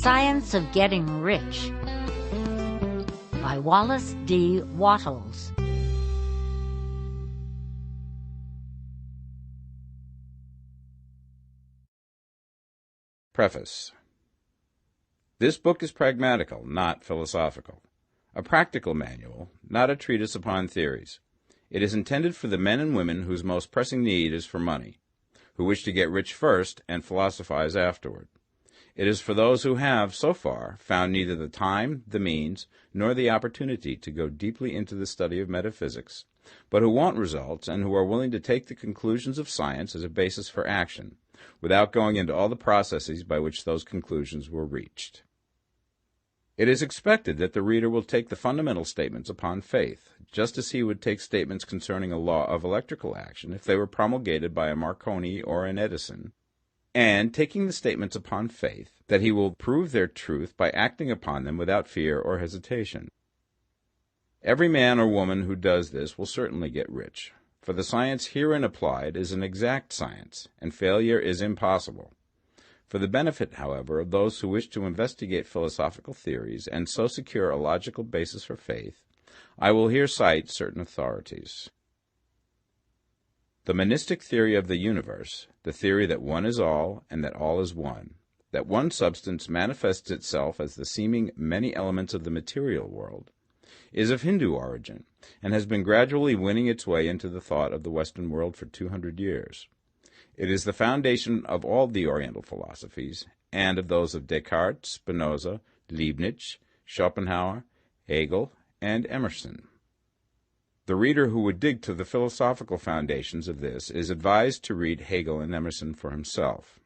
Science of Getting Rich by Wallace D. Wattles. Preface. This book is pragmatical, not philosophical. A practical manual, not a treatise upon theories. It is intended for the men and women whose most pressing need is for money, who wish to get rich first and philosophize afterward. It is for those who have, so far, found neither the time, the means, nor the opportunity to go deeply into the study of metaphysics, but who want results and who are willing to take the conclusions of science as a basis for action, without going into all the processes by which those conclusions were reached. It is expected that the reader will take the fundamental statements upon faith, just as he would take statements concerning a law of electrical action if they were promulgated by a Marconi or an Edison, and taking the statements upon faith, that he will prove their truth by acting upon them without fear or hesitation. Every man or woman who does this will certainly get rich, for the science herein applied is an exact science, and failure is impossible. For the benefit, however, of those who wish to investigate philosophical theories and so secure a logical basis for faith, I will here cite certain authorities. The monistic theory of the universe, the theory that one is all and that all is one, that one substance manifests itself as the seeming many elements of the material world, is of Hindu origin and has been gradually winning its way into the thought of the Western world for 200 years. It is the foundation of all the Oriental philosophies and of those of Descartes, Spinoza, Leibniz, Schopenhauer, Hegel, and Emerson. The reader who would dig to the philosophical foundations of this is advised to read Hegel and Emerson for himself.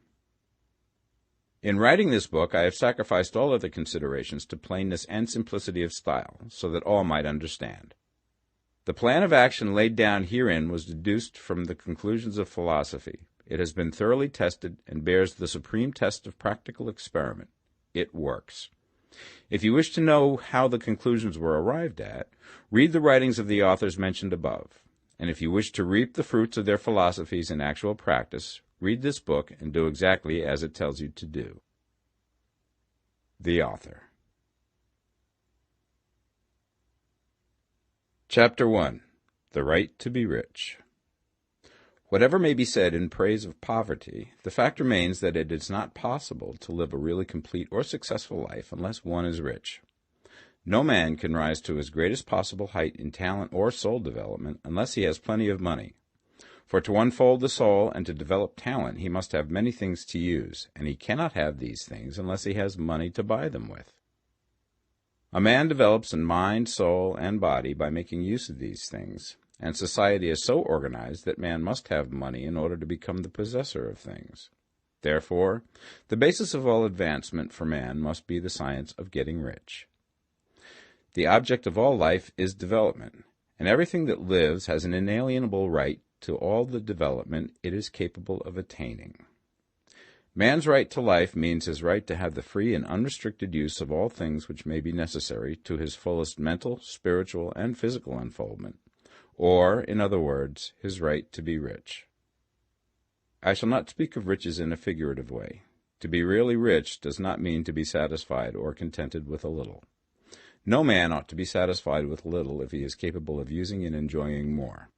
In writing this book, I have sacrificed all other considerations to plainness and simplicity of style, so that all might understand. The plan of action laid down herein was deduced from the conclusions of philosophy. It has been thoroughly tested and bears the supreme test of practical experiment. It works. If you wish to know how the conclusions were arrived at, read the writings of the authors mentioned above. And if you wish to reap the fruits of their philosophies in actual practice, read this book and do exactly as it tells you to do. The author. Chapter 1. The Right to be Rich. Whatever may be said in praise of poverty, the fact remains that it is not possible to live a really complete or successful life unless one is rich. No man can rise to his greatest possible height in talent or soul development unless he has plenty of money. For to unfold the soul and to develop talent, he must have many things to use, and he cannot have these things unless he has money to buy them with. A man develops in mind, soul, and body by making use of these things, and society is so organized that man must have money in order to become the possessor of things. Therefore, the basis of all advancement for man must be the science of getting rich. The object of all life is development, and everything that lives has an inalienable right to all the development it is capable of attaining. Man's right to life means his right to have the free and unrestricted use of all things which may be necessary to his fullest mental, spiritual, and physical unfoldment, or, in other words, his right to be rich. I shall not speak of riches in a figurative way. To be really rich does not mean to be satisfied or contented with a little. No man ought to be satisfied with little if he is capable of using and enjoying more.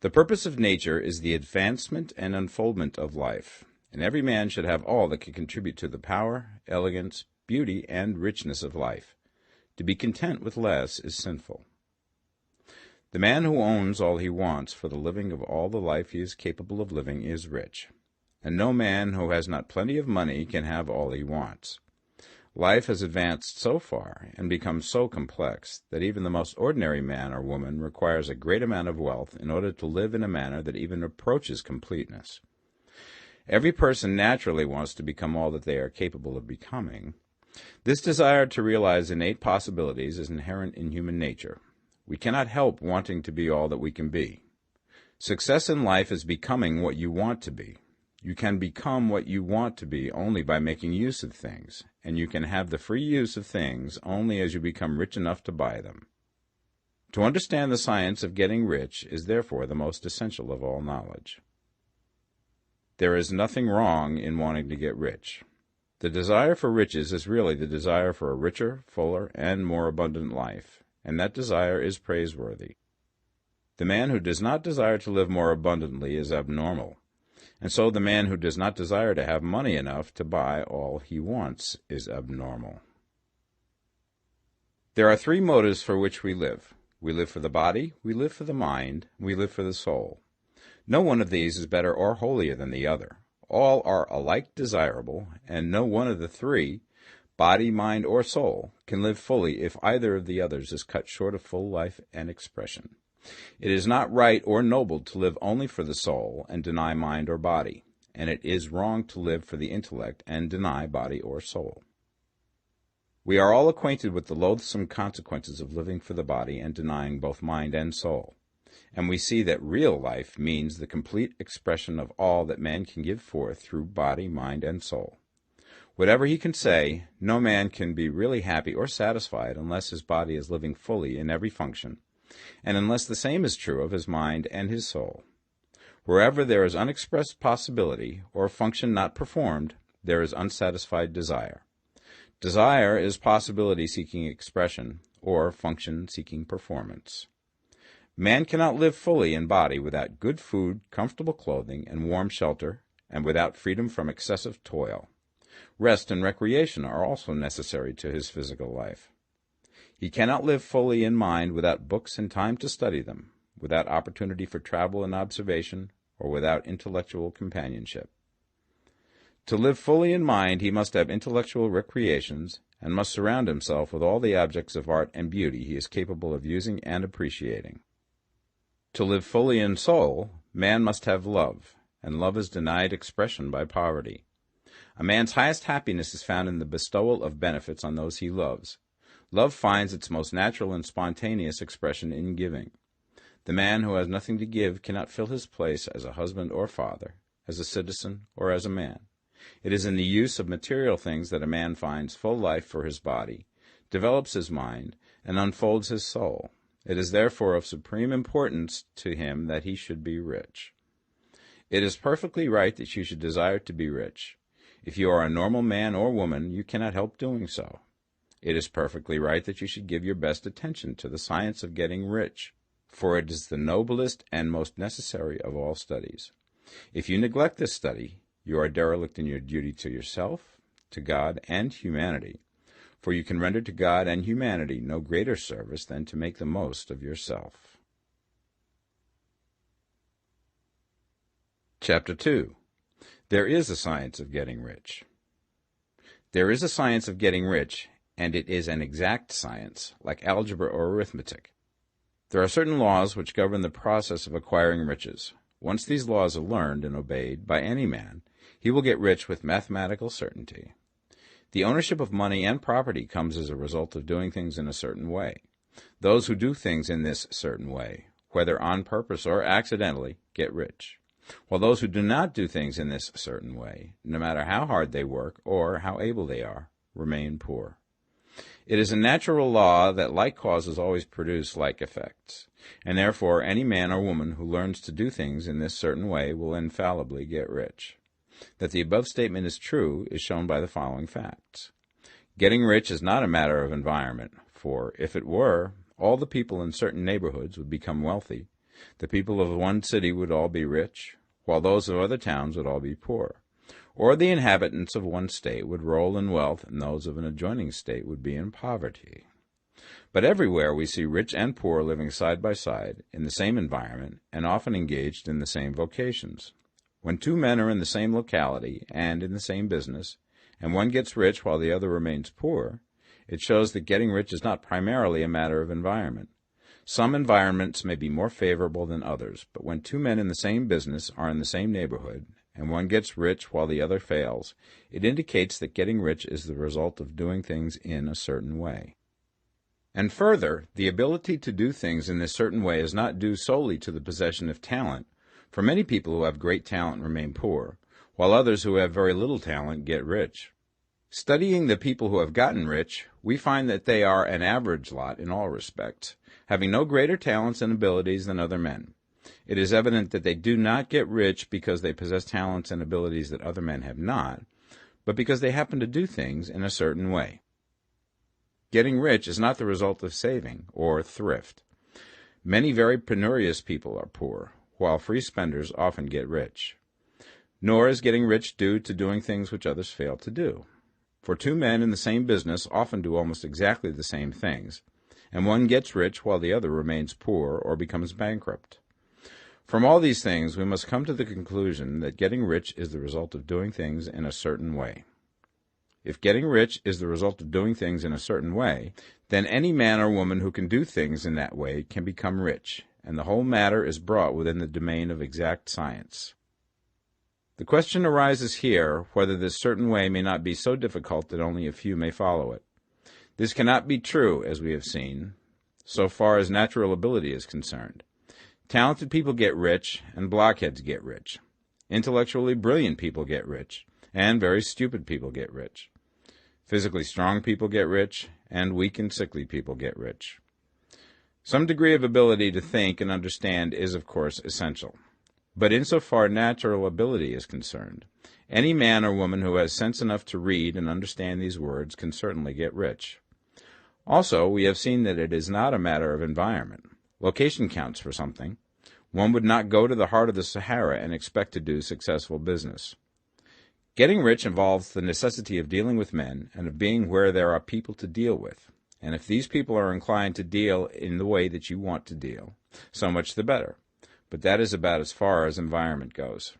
The purpose of nature is the advancement and unfoldment of life, and every man should have all that can contribute to the power, elegance, beauty, and richness of life. To be content with less is sinful. The man who owns all he wants for the living of all the life he is capable of living is rich, and no man who has not plenty of money can have all he wants. Life has advanced so far and become so complex that even the most ordinary man or woman requires a great amount of wealth in order to live in a manner that even approaches completeness. Every person naturally wants to become all that they are capable of becoming. This desire to realize innate possibilities is inherent in human nature. We cannot help wanting to be all that we can be. Success in life is becoming what you want to be. You can become what you want to be only by making use of things, and you can have the free use of things only as you become rich enough to buy them. To understand the science of getting rich is therefore the most essential of all knowledge. There is nothing wrong in wanting to get rich. The desire for riches is really the desire for a richer, fuller, and more abundant life, and that desire is praiseworthy. The man who does not desire to live more abundantly is abnormal, and so the man who does not desire to have money enough to buy all he wants is abnormal. There are three motives for which we live. We live for the body, we live for the mind, we live for the soul. No one of these is better or holier than the other. All are alike desirable, and no one of the three, body, mind, or soul, can live fully if either of the others is cut short of full life and expression. It is not right or noble to live only for the soul and deny mind or body, and it is wrong to live for the intellect and deny body or soul. We are all acquainted with the loathsome consequences of living for the body and denying both mind and soul, and we see that real life means the complete expression of all that man can give forth through body, mind, and soul. Whatever he can say, no man can be really happy or satisfied unless his body is living fully in every function, and unless the same is true of his mind and his soul. Wherever there is unexpressed possibility, or function not performed, there is unsatisfied desire. Desire is possibility seeking expression, or function seeking performance. Man cannot live fully in body without good food, comfortable clothing, and warm shelter, and without freedom from excessive toil. Rest and recreation are also necessary to his physical life. He cannot live fully in mind without books and time to study them, without opportunity for travel and observation, or without intellectual companionship. To live fully in mind, he must have intellectual recreations, and must surround himself with all the objects of art and beauty he is capable of using and appreciating. To live fully in soul, man must have love, and love is denied expression by poverty. A man's highest happiness is found in the bestowal of benefits on those he loves. Love finds its most natural and spontaneous expression in giving. The man who has nothing to give cannot fill his place as a husband or father, as a citizen or as a man. It is in the use of material things that a man finds full life for his body, develops his mind, and unfolds his soul. It is therefore of supreme importance to him that he should be rich. It is perfectly right that you should desire to be rich. If you are a normal man or woman, you cannot help doing so. It is perfectly right that you should give your best attention to the science of getting rich, for it is the noblest and most necessary of all studies. If you neglect this study, you are derelict in your duty to yourself, to God, and humanity, for you can render to God and humanity no greater service than to make the most of yourself. Chapter 2. There is a science of getting rich. There is a science of getting rich, and it is an exact science, like algebra or arithmetic. There are certain laws which govern the process of acquiring riches. Once these laws are learned and obeyed by any man, he will get rich with mathematical certainty. The ownership of money and property comes as a result of doing things in a certain way. Those who do things in this certain way, whether on purpose or accidentally, get rich, while those who do not do things in this certain way, no matter how hard they work or how able they are, remain poor. It is a natural law that like causes always produce like effects, and therefore any man or woman who learns to do things in this certain way will infallibly get rich. That the above statement is true is shown by the following facts. Getting rich is not a matter of environment, for if it were, all the people in certain neighborhoods would become wealthy. The people of one city would all be rich, while those of other towns would all be poor. Or the inhabitants of one state would roll in wealth, and those of an adjoining state would be in poverty. But everywhere we see rich and poor living side by side, in the same environment, and often engaged in the same vocations. When two men are in the same locality and in the same business, and one gets rich while the other remains poor, it shows that getting rich is not primarily a matter of environment. Some environments may be more favorable than others, but when two men in the same business are in the same neighborhood, and one gets rich while the other fails, it indicates that getting rich is the result of doing things in a certain way. And further, the ability to do things in this certain way is not due solely to the possession of talent, for many people who have great talent remain poor, while others who have very little talent get rich. Studying the people who have gotten rich, we find that they are an average lot in all respects, having no greater talents and abilities than other men. It is evident that they do not get rich because they possess talents and abilities that other men have not, but because they happen to do things in a certain way. Getting rich is not the result of saving or thrift. Many very penurious people are poor, while free spenders often get rich. Nor is getting rich due to doing things which others fail to do. For two men in the same business often do almost exactly the same things, and one gets rich while the other remains poor or becomes bankrupt. From all these things, we must come to the conclusion that getting rich is the result of doing things in a certain way. If getting rich is the result of doing things in a certain way, then any man or woman who can do things in that way can become rich, and the whole matter is brought within the domain of exact science. The question arises here whether this certain way may not be so difficult that only a few may follow it. This cannot be true, as we have seen, so far as natural ability is concerned. Talented people get rich, and blockheads get rich. Intellectually brilliant people get rich, and very stupid people get rich. Physically strong people get rich, and weak and sickly people get rich. Some degree of ability to think and understand is, of course, essential. But insofar natural ability is concerned, any man or woman who has sense enough to read and understand these words can certainly get rich. Also, we have seen that it is not a matter of environment. Location counts for something. One would not go to the heart of the Sahara and expect to do successful business. Getting rich involves the necessity of dealing with men and of being where there are people to deal with. And if these people are inclined to deal in the way that you want to deal, so much the better. But that is about as far as environment goes.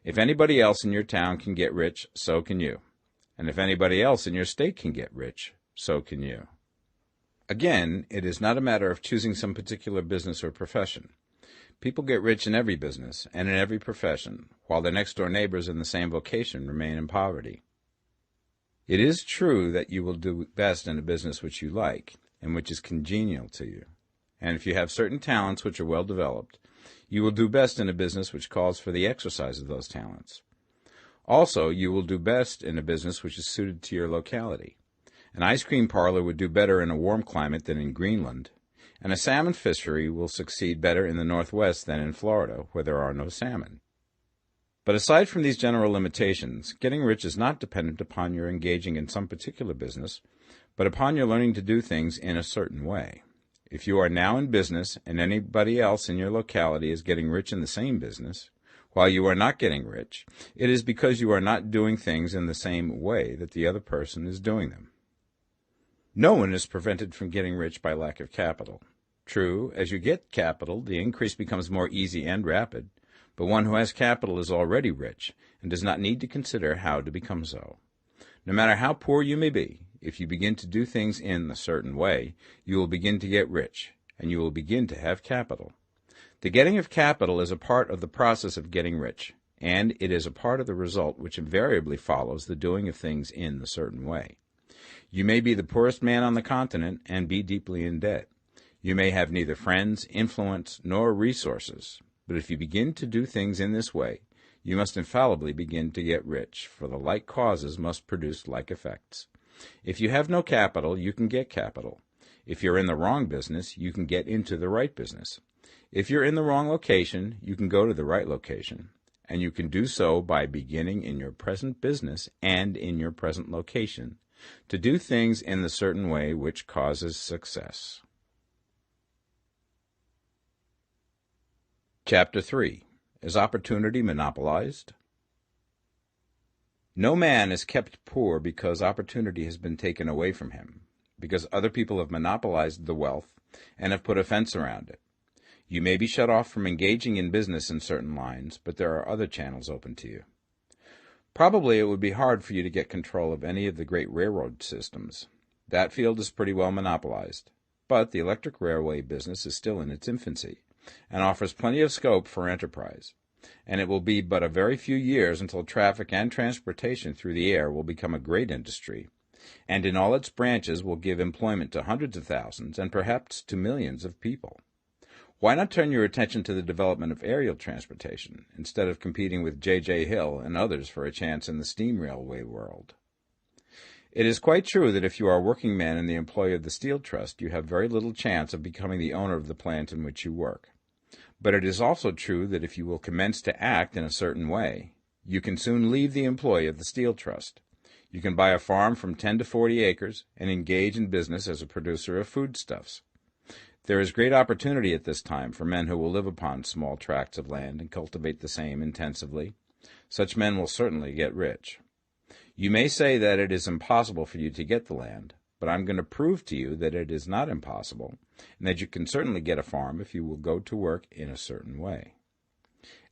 If anybody else in your town can get rich, so can you. And if anybody else in your state can get rich, so can you. Again, it is not a matter of choosing some particular business or profession. People get rich in every business and in every profession, while their next-door neighbors in the same vocation remain in poverty. It is true that you will do best in a business which you like and which is congenial to you. And if you have certain talents which are well developed, you will do best in a business which calls for the exercise of those talents. Also, you will do best in a business which is suited to your locality. An ice cream parlor would do better in a warm climate than in Greenland, and a salmon fishery will succeed better in the Northwest than in Florida, where there are no salmon. But aside from these general limitations, getting rich is not dependent upon your engaging in some particular business, but upon your learning to do things in a certain way. If you are now in business and anybody else in your locality is getting rich in the same business, while you are not getting rich, it is because you are not doing things in the same way that the other person is doing them. No one is prevented from getting rich by lack of capital. True, as you get capital, the increase becomes more easy and rapid, but one who has capital is already rich and does not need to consider how to become so. No matter how poor you may be, if you begin to do things in a certain way, you will begin to get rich, and you will begin to have capital. The getting of capital is a part of the process of getting rich, and it is a part of the result which invariably follows the doing of things in the certain way. You may be the poorest man on the continent and be deeply in debt. You may have neither friends, influence, nor resources, but if you begin to do things in this way, you must infallibly begin to get rich, for the like causes must produce like effects. If you have no capital, you can get capital. If you're in the wrong business, you can get into the right business. If you're in the wrong location, you can go to the right location, and you can do so by beginning in your present business and in your present location, to do things in the certain way which causes success. Chapter 3. Is opportunity monopolized? No man is kept poor because opportunity has been taken away from him, because other people have monopolized the wealth and have put a fence around it. You may be shut off from engaging in business in certain lines, but there are other channels open to you. Probably it would be hard for you to get control of any of the great railroad systems. That field is pretty well monopolized, but the electric railway business is still in its infancy and offers plenty of scope for enterprise, and it will be but a very few years until traffic and transportation through the air will become a great industry, and in all its branches will give employment to hundreds of thousands and perhaps to millions of people. Why not turn your attention to the development of aerial transportation, instead of competing with J.J. Hill and others for a chance in the steam railway world? It is quite true that if you are a working man in the employ of the Steel Trust, you have very little chance of becoming the owner of the plant in which you work. But it is also true that if you will commence to act in a certain way, You can soon leave the employ of the Steel Trust. You can buy a farm from 10 to 40 acres and engage in business as a producer of foodstuffs. There is great opportunity at this time for men who will live upon small tracts of land and cultivate the same intensively. Such men will certainly get rich. You may say that it is impossible for you to get the land, but I'm going to prove to you that it is not impossible, and that you can certainly get a farm if you will go to work in a certain way.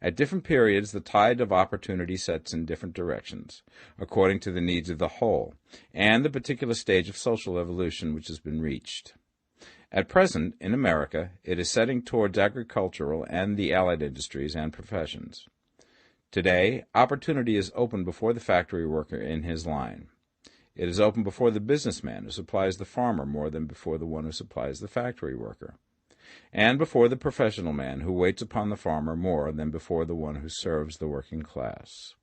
At different periods, the tide of opportunity sets in different directions, according to the needs of the whole, and the particular stage of social evolution which has been reached. At present, in America, it is setting towards agricultural and the allied industries and professions. Today, opportunity is open before the factory worker in his line. It is open before the businessman who supplies the farmer more than before the one who supplies the factory worker, and before the professional man who waits upon the farmer more than before the one who serves the working class.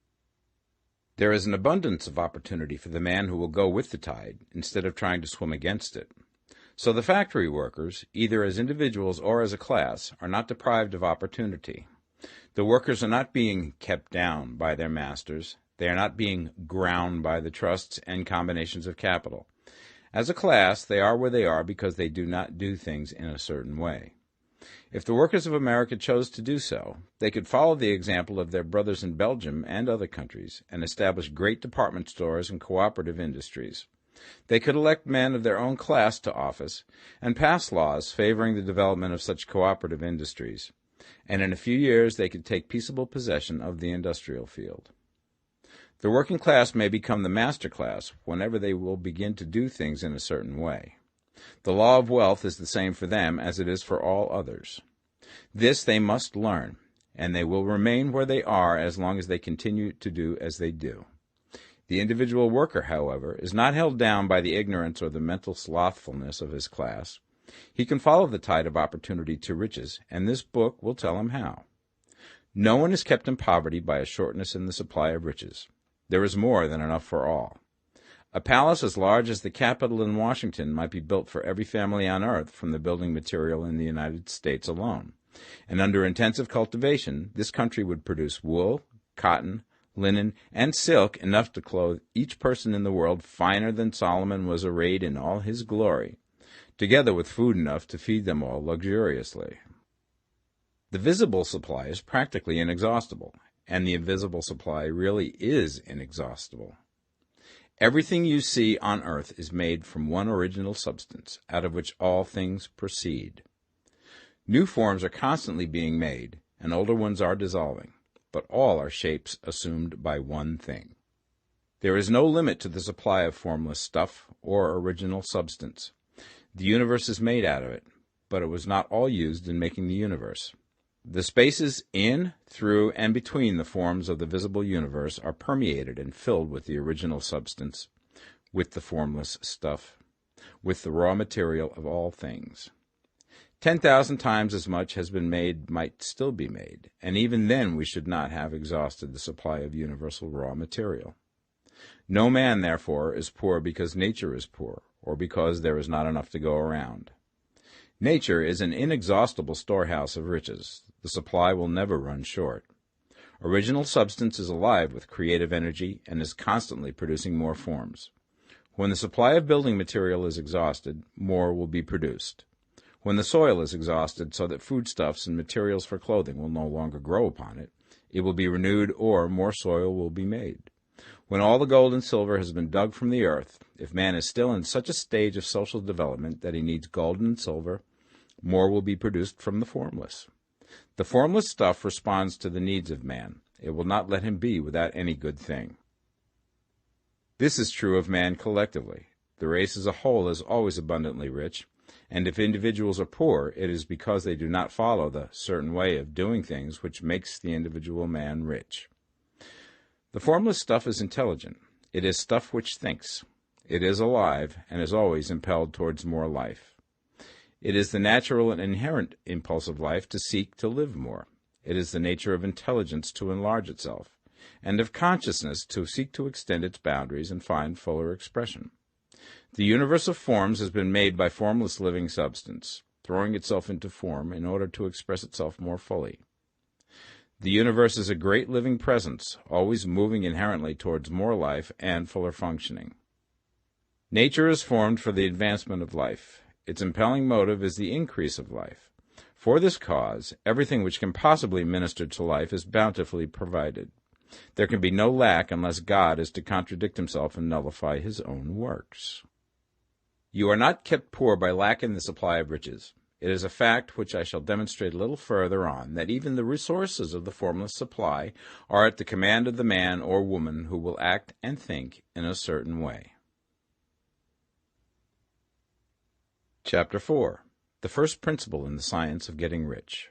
There is an abundance of opportunity for the man who will go with the tide instead of trying to swim against it. So the factory workers, either as individuals or as a class, are not deprived of opportunity. The workers are not being kept down by their masters. They are not being ground by the trusts and combinations of capital. As a class, they are where they are because they do not do things in a certain way. If the workers of America chose to do so, they could follow the example of their brothers in Belgium and other countries and establish great department stores and cooperative industries. They could elect men of their own class to office and pass laws favoring the development of such cooperative industries, and in a few years they could take peaceable possession of the industrial field. The working class may become the master class whenever they will begin to do things in a certain way. The law of wealth is the same for them as it is for all others. This they must learn, and they will remain where they are as long as they continue to do as they do. The individual worker, however, is not held down by the ignorance or the mental slothfulness of his class. He can follow the tide of opportunity to riches, and this book will tell him how. No one is kept in poverty by a shortness in the supply of riches. There is more than enough for all. A palace as large as the Capitol in Washington might be built for every family on earth from the building material in the United States alone. And under intensive cultivation, this country would produce wool, cotton, linen, and silk enough to clothe each person in the world finer than Solomon was arrayed in all his glory, together with food enough to feed them all luxuriously. The visible supply is practically inexhaustible, and the invisible supply really is inexhaustible. Everything you see on earth is made from one original substance, out of which all things proceed. New forms are constantly being made, and older ones are dissolving, but all are shapes assumed by one thing. There is no limit to the supply of formless stuff or original substance. The universe is made out of it, but it was not all used in making the universe. The spaces in, through, and between the forms of the visible universe are permeated and filled with the original substance, with the formless stuff, with the raw material of all things. 10,000 times as much has been made might still be made, and even then we should not have exhausted the supply of universal raw material. No man, therefore, is poor because nature is poor, or because there is not enough to go around. Nature is an inexhaustible storehouse of riches. The supply will never run short. Original substance is alive with creative energy and is constantly producing more forms. When the supply of building material is exhausted, more will be produced. When the soil is exhausted so that foodstuffs and materials for clothing will no longer grow upon it, it will be renewed or more soil will be made. When all the gold and silver has been dug from the earth, if man is still in such a stage of social development that he needs gold and silver, more will be produced from the formless. The formless stuff responds to the needs of man. It will not let him be without any good thing. This is true of man collectively. The race as a whole is always abundantly rich, and if individuals are poor, it is because they do not follow the certain way of doing things which makes the individual man rich. The formless stuff is intelligent. It is stuff which thinks. It is alive and is always impelled towards more life. It is the natural and inherent impulse of life to seek to live more. It is the nature of intelligence to enlarge itself, and of consciousness to seek to extend its boundaries and find fuller expression. The universe of forms has been made by formless living substance, throwing itself into form in order to express itself more fully. The universe is a great living presence, always moving inherently towards more life and fuller functioning. Nature is formed for the advancement of life. Its impelling motive is the increase of life. For this cause, everything which can possibly minister to life is bountifully provided. There can be no lack unless God is to contradict himself and nullify his own works. You are not kept poor by lack in the supply of riches. It is a fact which I shall demonstrate a little further on, that even the resources of the formless supply are at the command of the man or woman who will act and think in a certain way. Chapter 4. The first principle in the science of getting rich.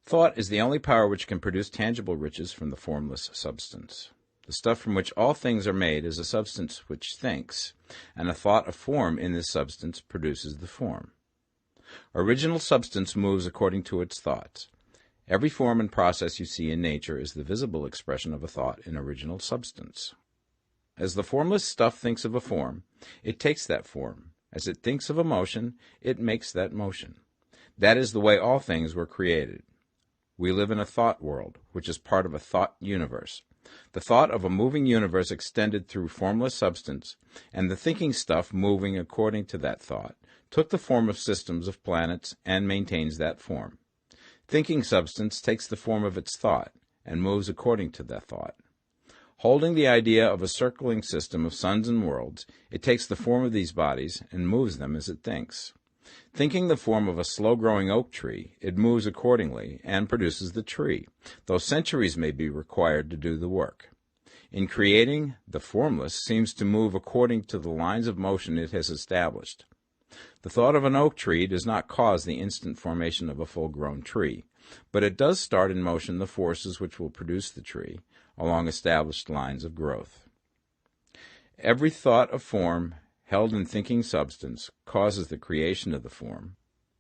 Thought is the only power which can produce tangible riches from the formless substance. The stuff from which all things are made is a substance which thinks, and a thought of form in this substance produces the form. Original substance moves according to its thoughts. Every form and process you see in nature is the visible expression of a thought in original substance. As the formless stuff thinks of a form, it takes that form. As it thinks of a motion, it makes that motion. That is the way all things were created. We live in a thought world, which is part of a thought universe. The thought of a moving universe extended through formless substance, and the thinking stuff moving according to that thought, took the form of systems of planets and maintains that form. Thinking substance takes the form of its thought and moves according to that thought. Holding the idea of a circling system of suns and worlds, it takes the form of these bodies and moves them as it thinks. Thinking the form of a slow-growing oak tree, it moves accordingly and produces the tree, though centuries may be required to do the work. In creating, the formless seems to move according to the lines of motion it has established. The thought of an oak tree does not cause the instant formation of a full-grown tree, but it does start in motion the forces which will produce the tree, along established lines of growth. Every thought of form held in thinking substance causes the creation of the form,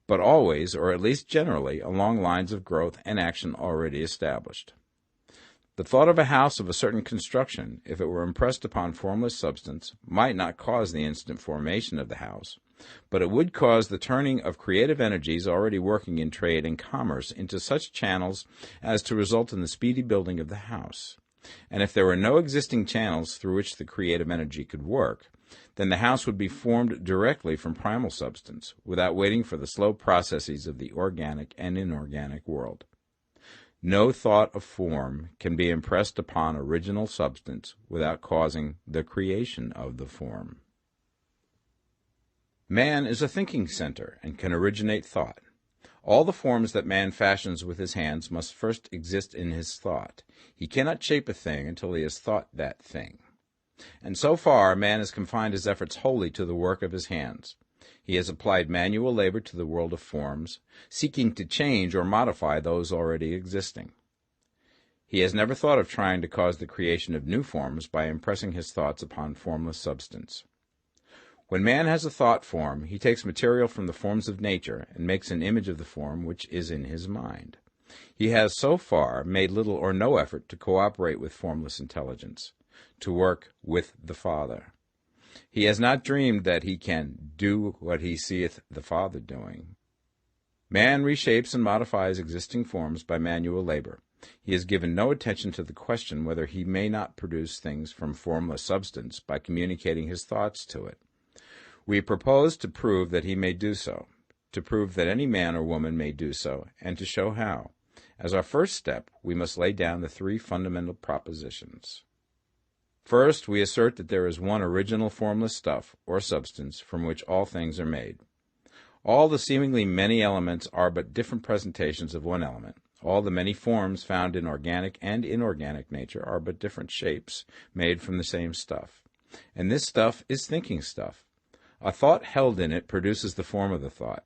but always, or at least generally, along lines of growth and action already established. The thought of a house of a certain construction, if it were impressed upon formless substance, might not cause the instant formation of the house, but it would cause the turning of creative energies already working in trade and commerce into such channels as to result in the speedy building of the house. And if there were no existing channels through which the creative energy could work, then the house would be formed directly from primal substance, without waiting for the slow processes of the organic and inorganic world. No thought of form can be impressed upon original substance without causing the creation of the form. Man is a thinking center and can originate thought. All the forms that man fashions with his hands must first exist in his thought. He cannot shape a thing until he has thought that thing. And so far, man has confined his efforts wholly to the work of his hands. He has applied manual labor to the world of forms, seeking to change or modify those already existing. He has never thought of trying to cause the creation of new forms by impressing his thoughts upon formless substance. When man has a thought form, he takes material from the forms of nature and makes an image of the form which is in his mind. He has so far made little or no effort to cooperate with formless intelligence, to work with the Father. He has not dreamed that he can do what he seeth the Father doing. Man reshapes and modifies existing forms by manual labor. He has given no attention to the question whether he may not produce things from formless substance by communicating his thoughts to it. We propose to prove that he may do so, to prove that any man or woman may do so, and to show how. As our first step, we must lay down the three fundamental propositions. First, we assert that there is one original formless stuff, or substance, from which all things are made. All the seemingly many elements are but different presentations of one element. All the many forms found in organic and inorganic nature are but different shapes made from the same stuff. And this stuff is thinking stuff. A thought held in it produces the form of the thought.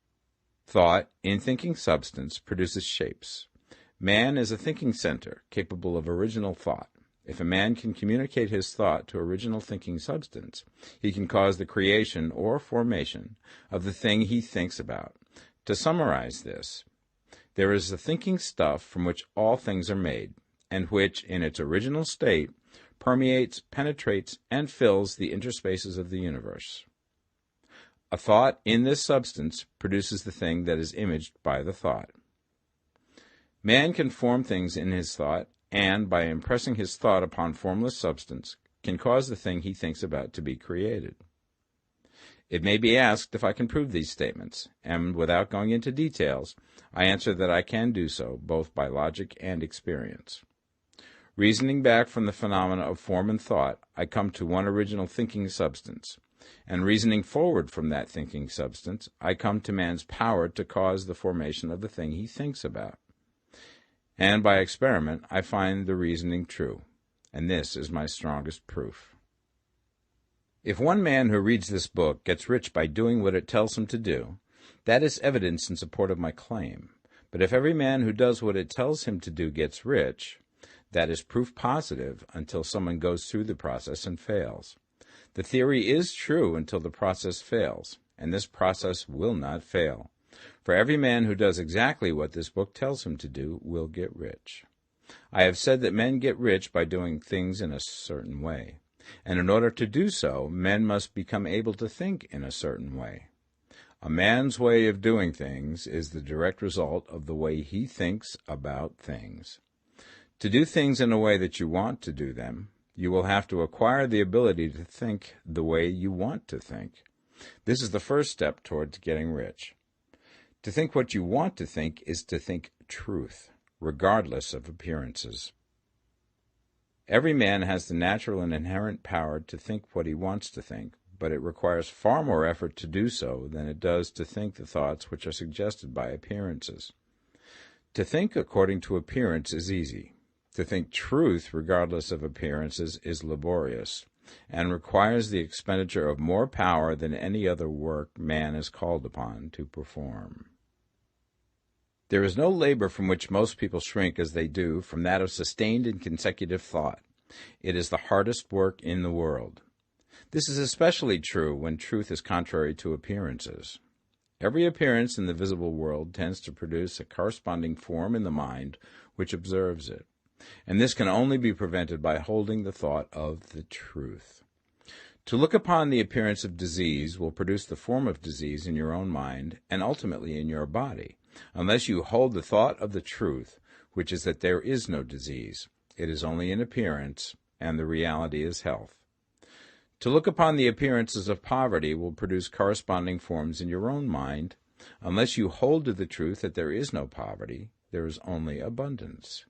Thought, in thinking substance, produces shapes. Man is a thinking center, capable of original thought. If a man can communicate his thought to original thinking substance, he can cause the creation or formation of the thing he thinks about. To summarize this, there is the thinking stuff from which all things are made, and which, in its original state, permeates, penetrates, and fills the interspaces of the universe. A thought in this substance produces the thing that is imaged by the thought. Man can form things in his thought, and by impressing his thought upon formless substance, can cause the thing he thinks about to be created. It may be asked if I can prove these statements, and without going into details, I answer that I can do so, both by logic and experience. Reasoning back from the phenomena of form and thought, I come to one original thinking substance, and reasoning forward from that thinking substance, I come to man's power to cause the formation of the thing he thinks about. And by experiment, I find the reasoning true, and this is my strongest proof. If one man who reads this book gets rich by doing what it tells him to do, that is evidence in support of my claim. But if every man who does what it tells him to do gets rich, that is proof positive until someone goes through the process and fails. The theory is true until the process fails, and this process will not fail. For every man who does exactly what this book tells him to do will get rich. I have said that men get rich by doing things in a certain way, and in order to do so, men must become able to think in a certain way. A man's way of doing things is the direct result of the way he thinks about things. To do things in a way that you want to do them, you will have to acquire the ability to think the way you want to think. This is the first step towards getting rich. To think what you want to think is to think truth, regardless of appearances. Every man has the natural and inherent power to think what he wants to think, but it requires far more effort to do so than it does to think the thoughts which are suggested by appearances. To think according to appearance is easy. To think truth regardless of appearances is laborious, and requires the expenditure of more power than any other work man is called upon to perform. There is no labor from which most people shrink as they do from that of sustained and consecutive thought. It is the hardest work in the world. This is especially true when truth is contrary to appearances. Every appearance in the visible world tends to produce a corresponding form in the mind which observes it, and this can only be prevented by holding the thought of the truth. To look upon the appearance of disease will produce the form of disease in your own mind and ultimately in your body, unless you hold the thought of the truth, which is that there is no disease. It is only an appearance, and the reality is health. To look upon the appearances of poverty will produce corresponding forms in your own mind, unless you hold to the truth that there is no poverty, there is only abundance.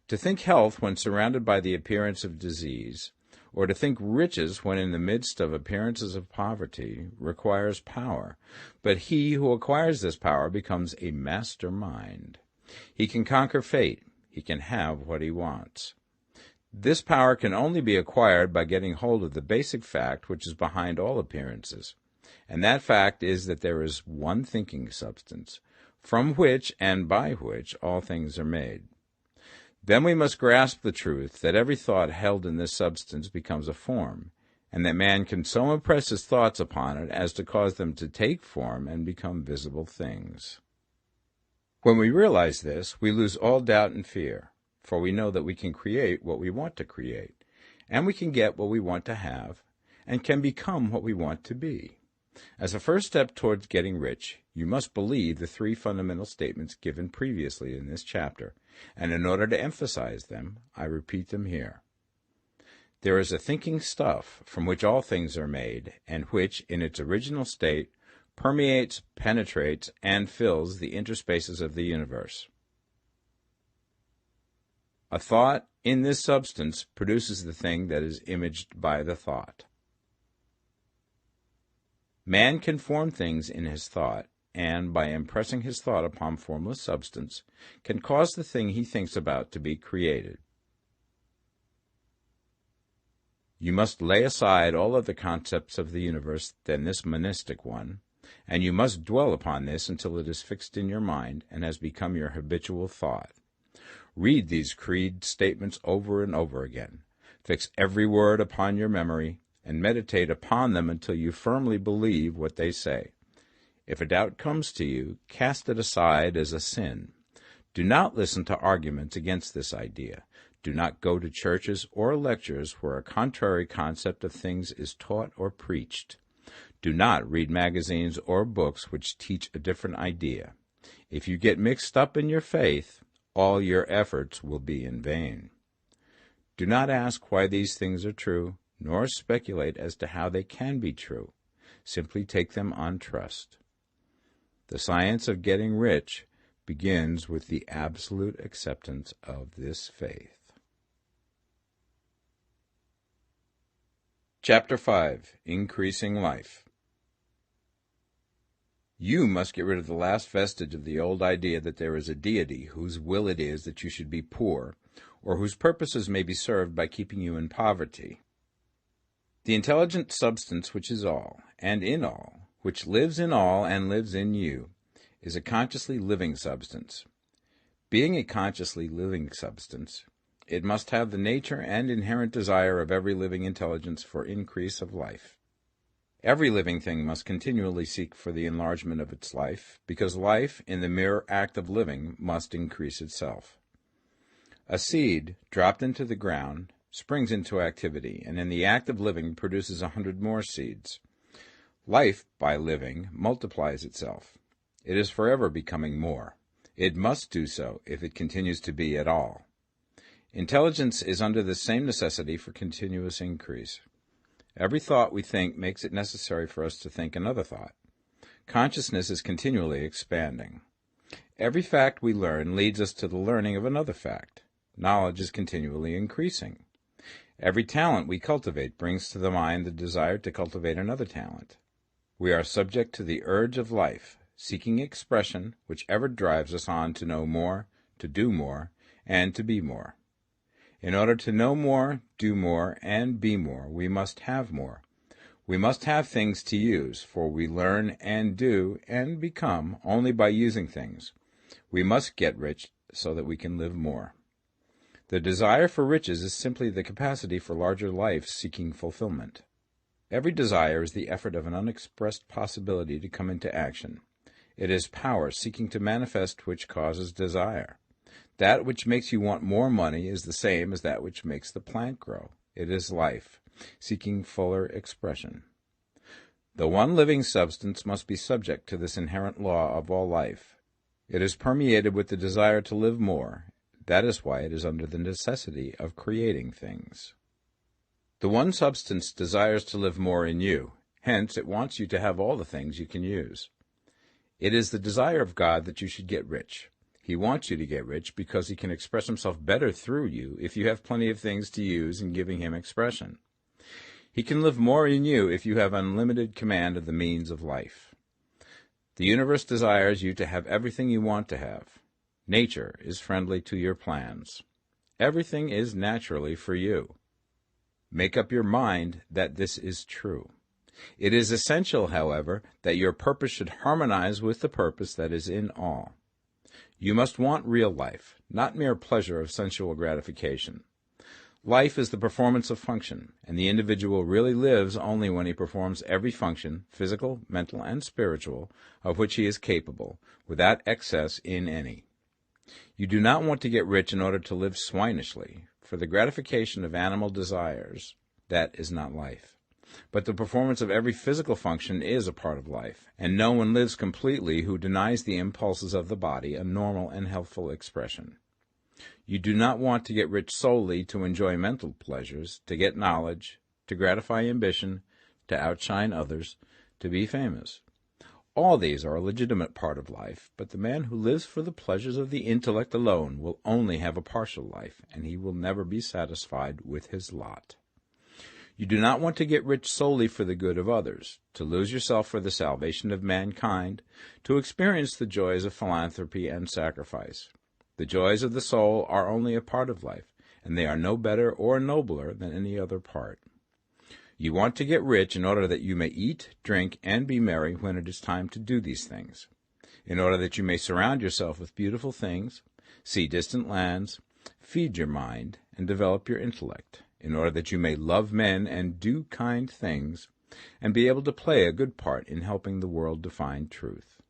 To think health when surrounded by the appearance of disease, or to think riches when in the midst of appearances of poverty, requires power, but he who acquires this power becomes a master mind. He can conquer fate. He can have what he wants. This power can only be acquired by getting hold of the basic fact which is behind all appearances, and that fact is that there is one thinking substance, from which and by which all things are made. Then we must grasp the truth that every thought held in this substance becomes a form, and that man can so impress his thoughts upon it as to cause them to take form and become visible things. When we realize this, we lose all doubt and fear, for we know that we can create what we want to create, and we can get what we want to have, and can become what we want to be. As a first step towards getting rich, you must believe the three fundamental statements given previously in this chapter, and in order to emphasize them, I repeat them here. There is a thinking stuff from which all things are made, and which, in its original state, permeates, penetrates, and fills the interspaces of the universe. A thought in this substance produces the thing that is imaged by the thought. Man can form things in his thought, and, by impressing his thought upon formless substance, can cause the thing he thinks about to be created. You must lay aside all other concepts of the universe than this monistic one, and you must dwell upon this until it is fixed in your mind and has become your habitual thought. Read these creed statements over and over again. Fix every word upon your memory, and meditate upon them until you firmly believe what they say. If a doubt comes to you, cast it aside as a sin. Do not listen to arguments against this idea. Do not go to churches or lectures where a contrary concept of things is taught or preached. Do not read magazines or books which teach a different idea. If you get mixed up in your faith, all your efforts will be in vain. Do not ask why these things are true, nor speculate as to how they can be true. Simply take them on trust. The science of getting rich begins with the absolute acceptance of this faith. Chapter 5. Increasing Life. You must get rid of the last vestige of the old idea that there is a deity whose will it is that you should be poor, or whose purposes may be served by keeping you in poverty. The intelligent substance which is all, and in all, which lives in all and lives in you, is a consciously living substance. Being a consciously living substance, it must have the nature and inherent desire of every living intelligence for increase of life. Every living thing must continually seek for the enlargement of its life, because life, in the mere act of living, must increase itself. A seed, dropped into the ground, springs into activity, and in the act of living produces 100 more seeds. Life, by living, multiplies itself. It is forever becoming more. It must do so if it continues to be at all. Intelligence is under the same necessity for continuous increase. Every thought we think makes it necessary for us to think another thought. Consciousness is continually expanding. Every fact we learn leads us to the learning of another fact. Knowledge is continually increasing. Every talent we cultivate brings to the mind the desire to cultivate another talent. We are subject to the urge of life, seeking expression, which ever drives us on to know more, to do more, and to be more. In order to know more, do more, and be more, we must have more. We must have things to use, for we learn and do and become only by using things. We must get rich so that we can live more. The desire for riches is simply the capacity for larger life seeking fulfillment. Every desire is the effort of an unexpressed possibility to come into action. It is power seeking to manifest which causes desire. That which makes you want more money is the same as that which makes the plant grow. It is life, seeking fuller expression. The one living substance must be subject to this inherent law of all life. It is permeated with the desire to live more. That is why it is under the necessity of creating things. The one substance desires to live more in you. Hence, it wants you to have all the things you can use. It is the desire of God that you should get rich. He wants you to get rich because he can express himself better through you if you have plenty of things to use in giving him expression. He can live more in you if you have unlimited command of the means of life. The universe desires you to have everything you want to have. Nature is friendly to your plans. Everything is naturally for you. Make up your mind that this is true. It is essential, however, that your purpose should harmonize with the purpose that is in all. You must want real life, not mere pleasure of sensual gratification. Life is the performance of function, and the individual really lives only when he performs every function, physical, mental, and spiritual, of which he is capable, without excess in any. You do not want to get rich in order to live swinishly, for the gratification of animal desires, that is not life. But the performance of every physical function is a part of life, and no one lives completely who denies the impulses of the body a normal and healthful expression. You do not want to get rich solely to enjoy mental pleasures, to get knowledge, to gratify ambition, to outshine others, to be famous. All these are a legitimate part of life, but the man who lives for the pleasures of the intellect alone will only have a partial life, and he will never be satisfied with his lot. You do not want to get rich solely for the good of others, to lose yourself for the salvation of mankind, to experience the joys of philanthropy and sacrifice. The joys of the soul are only a part of life, and they are no better or nobler than any other part. You want to get rich in order that you may eat, drink, and be merry when it is time to do these things, in order that you may surround yourself with beautiful things, see distant lands, feed your mind, and develop your intellect, in order that you may love men and do kind things, and be able to play a good part in helping the world to find truth.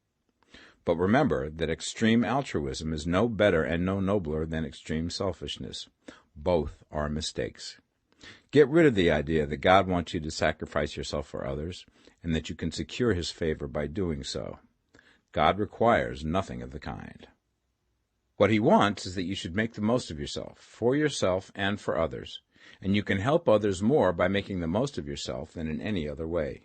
But remember that extreme altruism is no better and no nobler than extreme selfishness. Both are mistakes. Get rid of the idea that God wants you to sacrifice yourself for others, and that you can secure his favor by doing so. God requires nothing of the kind. What he wants is that you should make the most of yourself, for yourself and for others, and you can help others more by making the most of yourself than in any other way.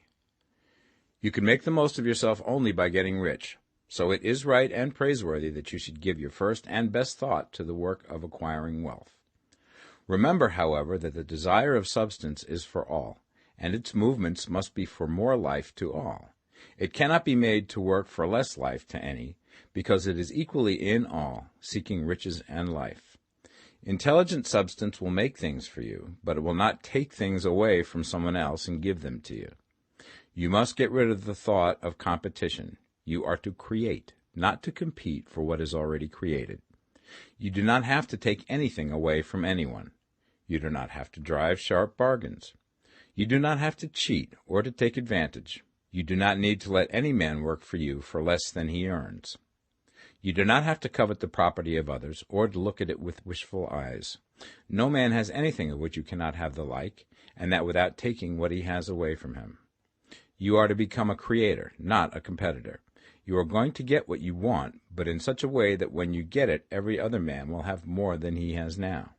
You can make the most of yourself only by getting rich, so it is right and praiseworthy that you should give your first and best thought to the work of acquiring wealth. Remember, however, that the desire of substance is for all, and its movements must be for more life to all. It cannot be made to work for less life to any, because it is equally in all, seeking riches and life. Intelligent substance will make things for you, but it will not take things away from someone else and give them to you. You must get rid of the thought of competition. You are to create, not to compete for what is already created. You do not have to take anything away from anyone. You do not have to drive sharp bargains. You do not have to cheat or to take advantage. You do not need to let any man work for you for less than he earns. You do not have to covet the property of others or to look at it with wishful eyes. No man has anything of which you cannot have the like, and that without taking what he has away from him. You are to become a creator, not a competitor. You are going to get what you want, but in such a way that when you get it, every other man will have more than he has now.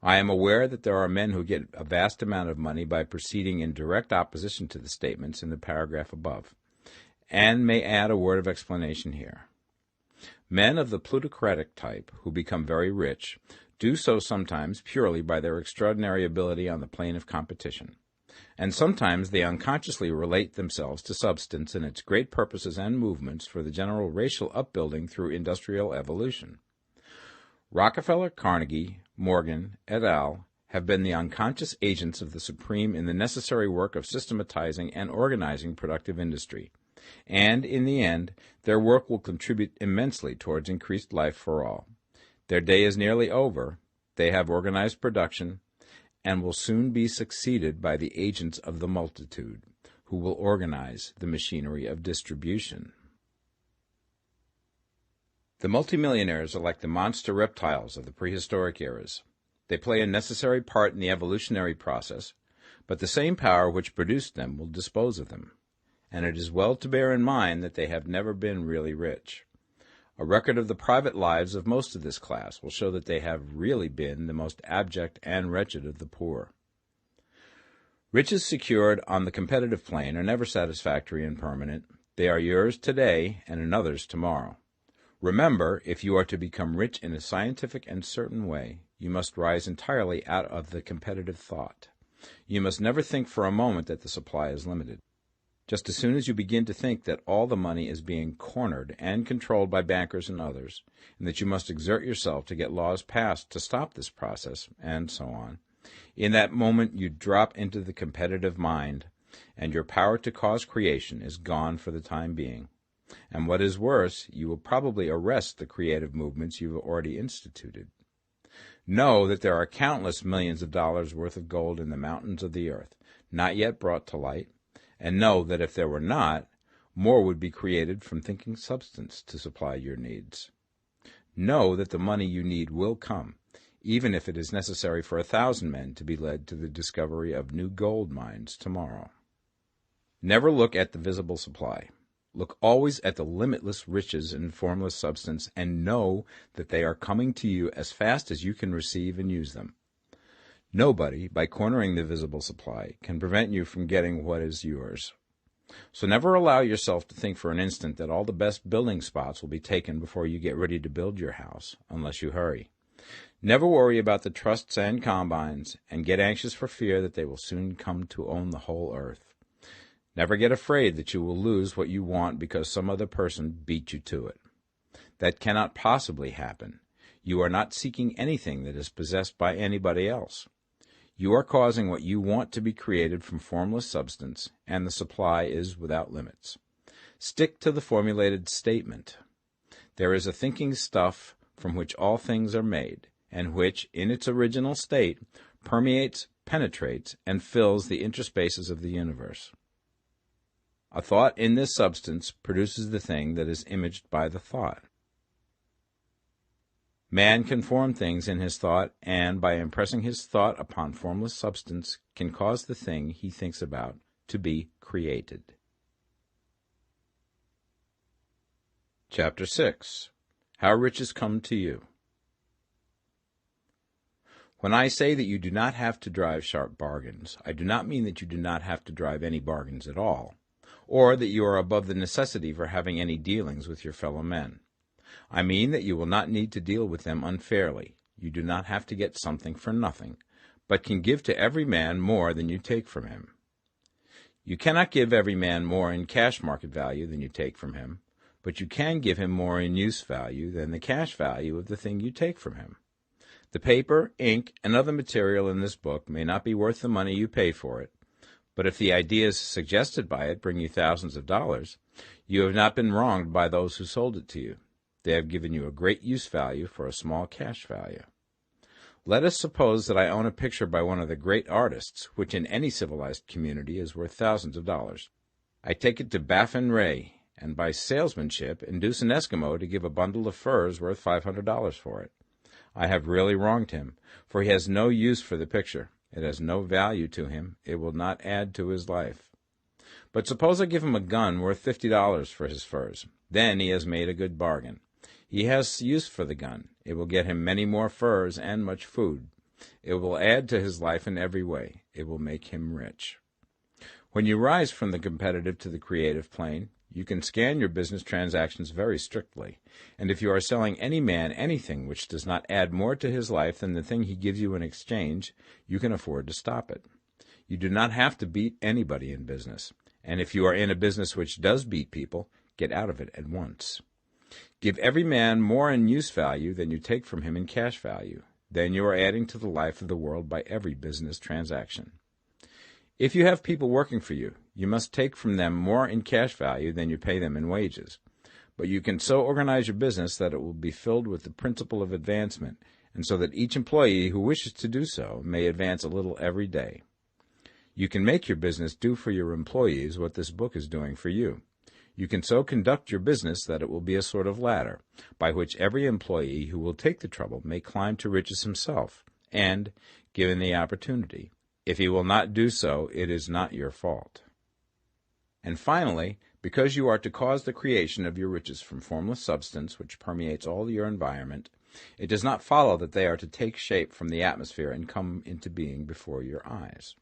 I am aware that there are men who get a vast amount of money by proceeding in direct opposition to the statements in the paragraph above, and may add a word of explanation here. Men of the plutocratic type who become very rich do so sometimes purely by their extraordinary ability on the plane of competition, and sometimes they unconsciously relate themselves to substance and its great purposes and movements for the general racial upbuilding through industrial evolution. Rockefeller, Carnegie, Morgan, et al. Have been the unconscious agents of the supreme in the necessary work of systematizing and organizing productive industry, and, in the end, their work will contribute immensely towards increased life for all. Their day is nearly over. They have organized production, and will soon be succeeded by the agents of the multitude, who will organize the machinery of distribution. The multimillionaires are like the monster reptiles of the prehistoric eras. They play a necessary part in the evolutionary process, but the same power which produced them will dispose of them, and it is well to bear in mind that they have never been really rich. A record of the private lives of most of this class will show that they have really been the most abject and wretched of the poor. Riches secured on the competitive plane are never satisfactory and permanent. They are yours today and another's tomorrow. Remember, if you are to become rich in a scientific and certain way, you must rise entirely out of the competitive thought. You must never think for a moment that the supply is limited. Just as soon as you begin to think that all the money is being cornered and controlled by bankers and others, and that you must exert yourself to get laws passed to stop this process, and so on, in that moment you drop into the competitive mind, and your power to cause creation is gone for the time being. And what is worse, you will probably arrest the creative movements you have already instituted. Know that there are countless millions of dollars worth of gold in the mountains of the earth, not yet brought to light, and know that if there were not, more would be created from thinking substance to supply your needs. Know that the money you need will come, even if it is necessary for 1,000 men to be led to the discovery of new gold mines tomorrow. Never look at the visible supply. Look always at the limitless riches in formless substance, and know that they are coming to you as fast as you can receive and use them. Nobody, by cornering the visible supply, can prevent you from getting what is yours. So never allow yourself to think for an instant that all the best building spots will be taken before you get ready to build your house, unless you hurry. Never worry about the trusts and combines, and get anxious for fear that they will soon come to own the whole earth. Never get afraid that you will lose what you want because some other person beat you to it. That cannot possibly happen. You are not seeking anything that is possessed by anybody else. You are causing what you want to be created from formless substance, and the supply is without limits. Stick to the formulated statement. There is a thinking stuff from which all things are made, and which, in its original state, permeates, penetrates, and fills the interspaces of the universe. A thought in this substance produces the thing that is imaged by the thought. Man can form things in his thought, and by impressing his thought upon formless substance, can cause the thing he thinks about to be created. Chapter 6. How riches come to you. When I say that you do not have to drive sharp bargains, I do not mean that you do not have to drive any bargains at all, or that you are above the necessity for having any dealings with your fellow men. I mean that you will not need to deal with them unfairly. You do not have to get something for nothing, but can give to every man more than you take from him. You cannot give every man more in cash market value than you take from him, but you can give him more in use value than the cash value of the thing you take from him. The paper, ink, and other material in this book may not be worth the money you pay for it, but if the ideas suggested by it bring you thousands of dollars, you have not been wronged by those who sold it to you. They have given you a great use value for a small cash value. Let us suppose that I own a picture by one of the great artists, which in any civilized community is worth thousands of dollars. I take it to Baffin Ray, and by salesmanship induce an Eskimo to give a bundle of furs worth $500 for it. I have really wronged him, for he has no use for the picture. It has no value to him. It will not add to his life. But suppose I give him a gun worth $50 for his furs. Then he has made a good bargain. He has use for the gun. It will get him many more furs and much food. It will add to his life in every way. It will make him rich. When you rise from the competitive to the creative plane, you can scan your business transactions very strictly, and if you are selling any man anything which does not add more to his life than the thing he gives you in exchange, you can afford to stop it. You do not have to beat anybody in business, and if you are in a business which does beat people, get out of it at once. Give every man more in use value than you take from him in cash value. Then you are adding to the life of the world by every business transaction. If you have people working for you, you must take from them more in cash value than you pay them in wages. But you can so organize your business that it will be filled with the principle of advancement, and so that each employee who wishes to do so may advance a little every day. You can make your business do for your employees what this book is doing for you. You can so conduct your business that it will be a sort of ladder, by which every employee who will take the trouble may climb to riches himself, and, given the opportunity, if he will not do so, it is not your fault. And finally, because you are to cause the creation of your riches from formless substance which permeates all your environment, it does not follow that they are to take shape from the atmosphere and come into being before your eyes.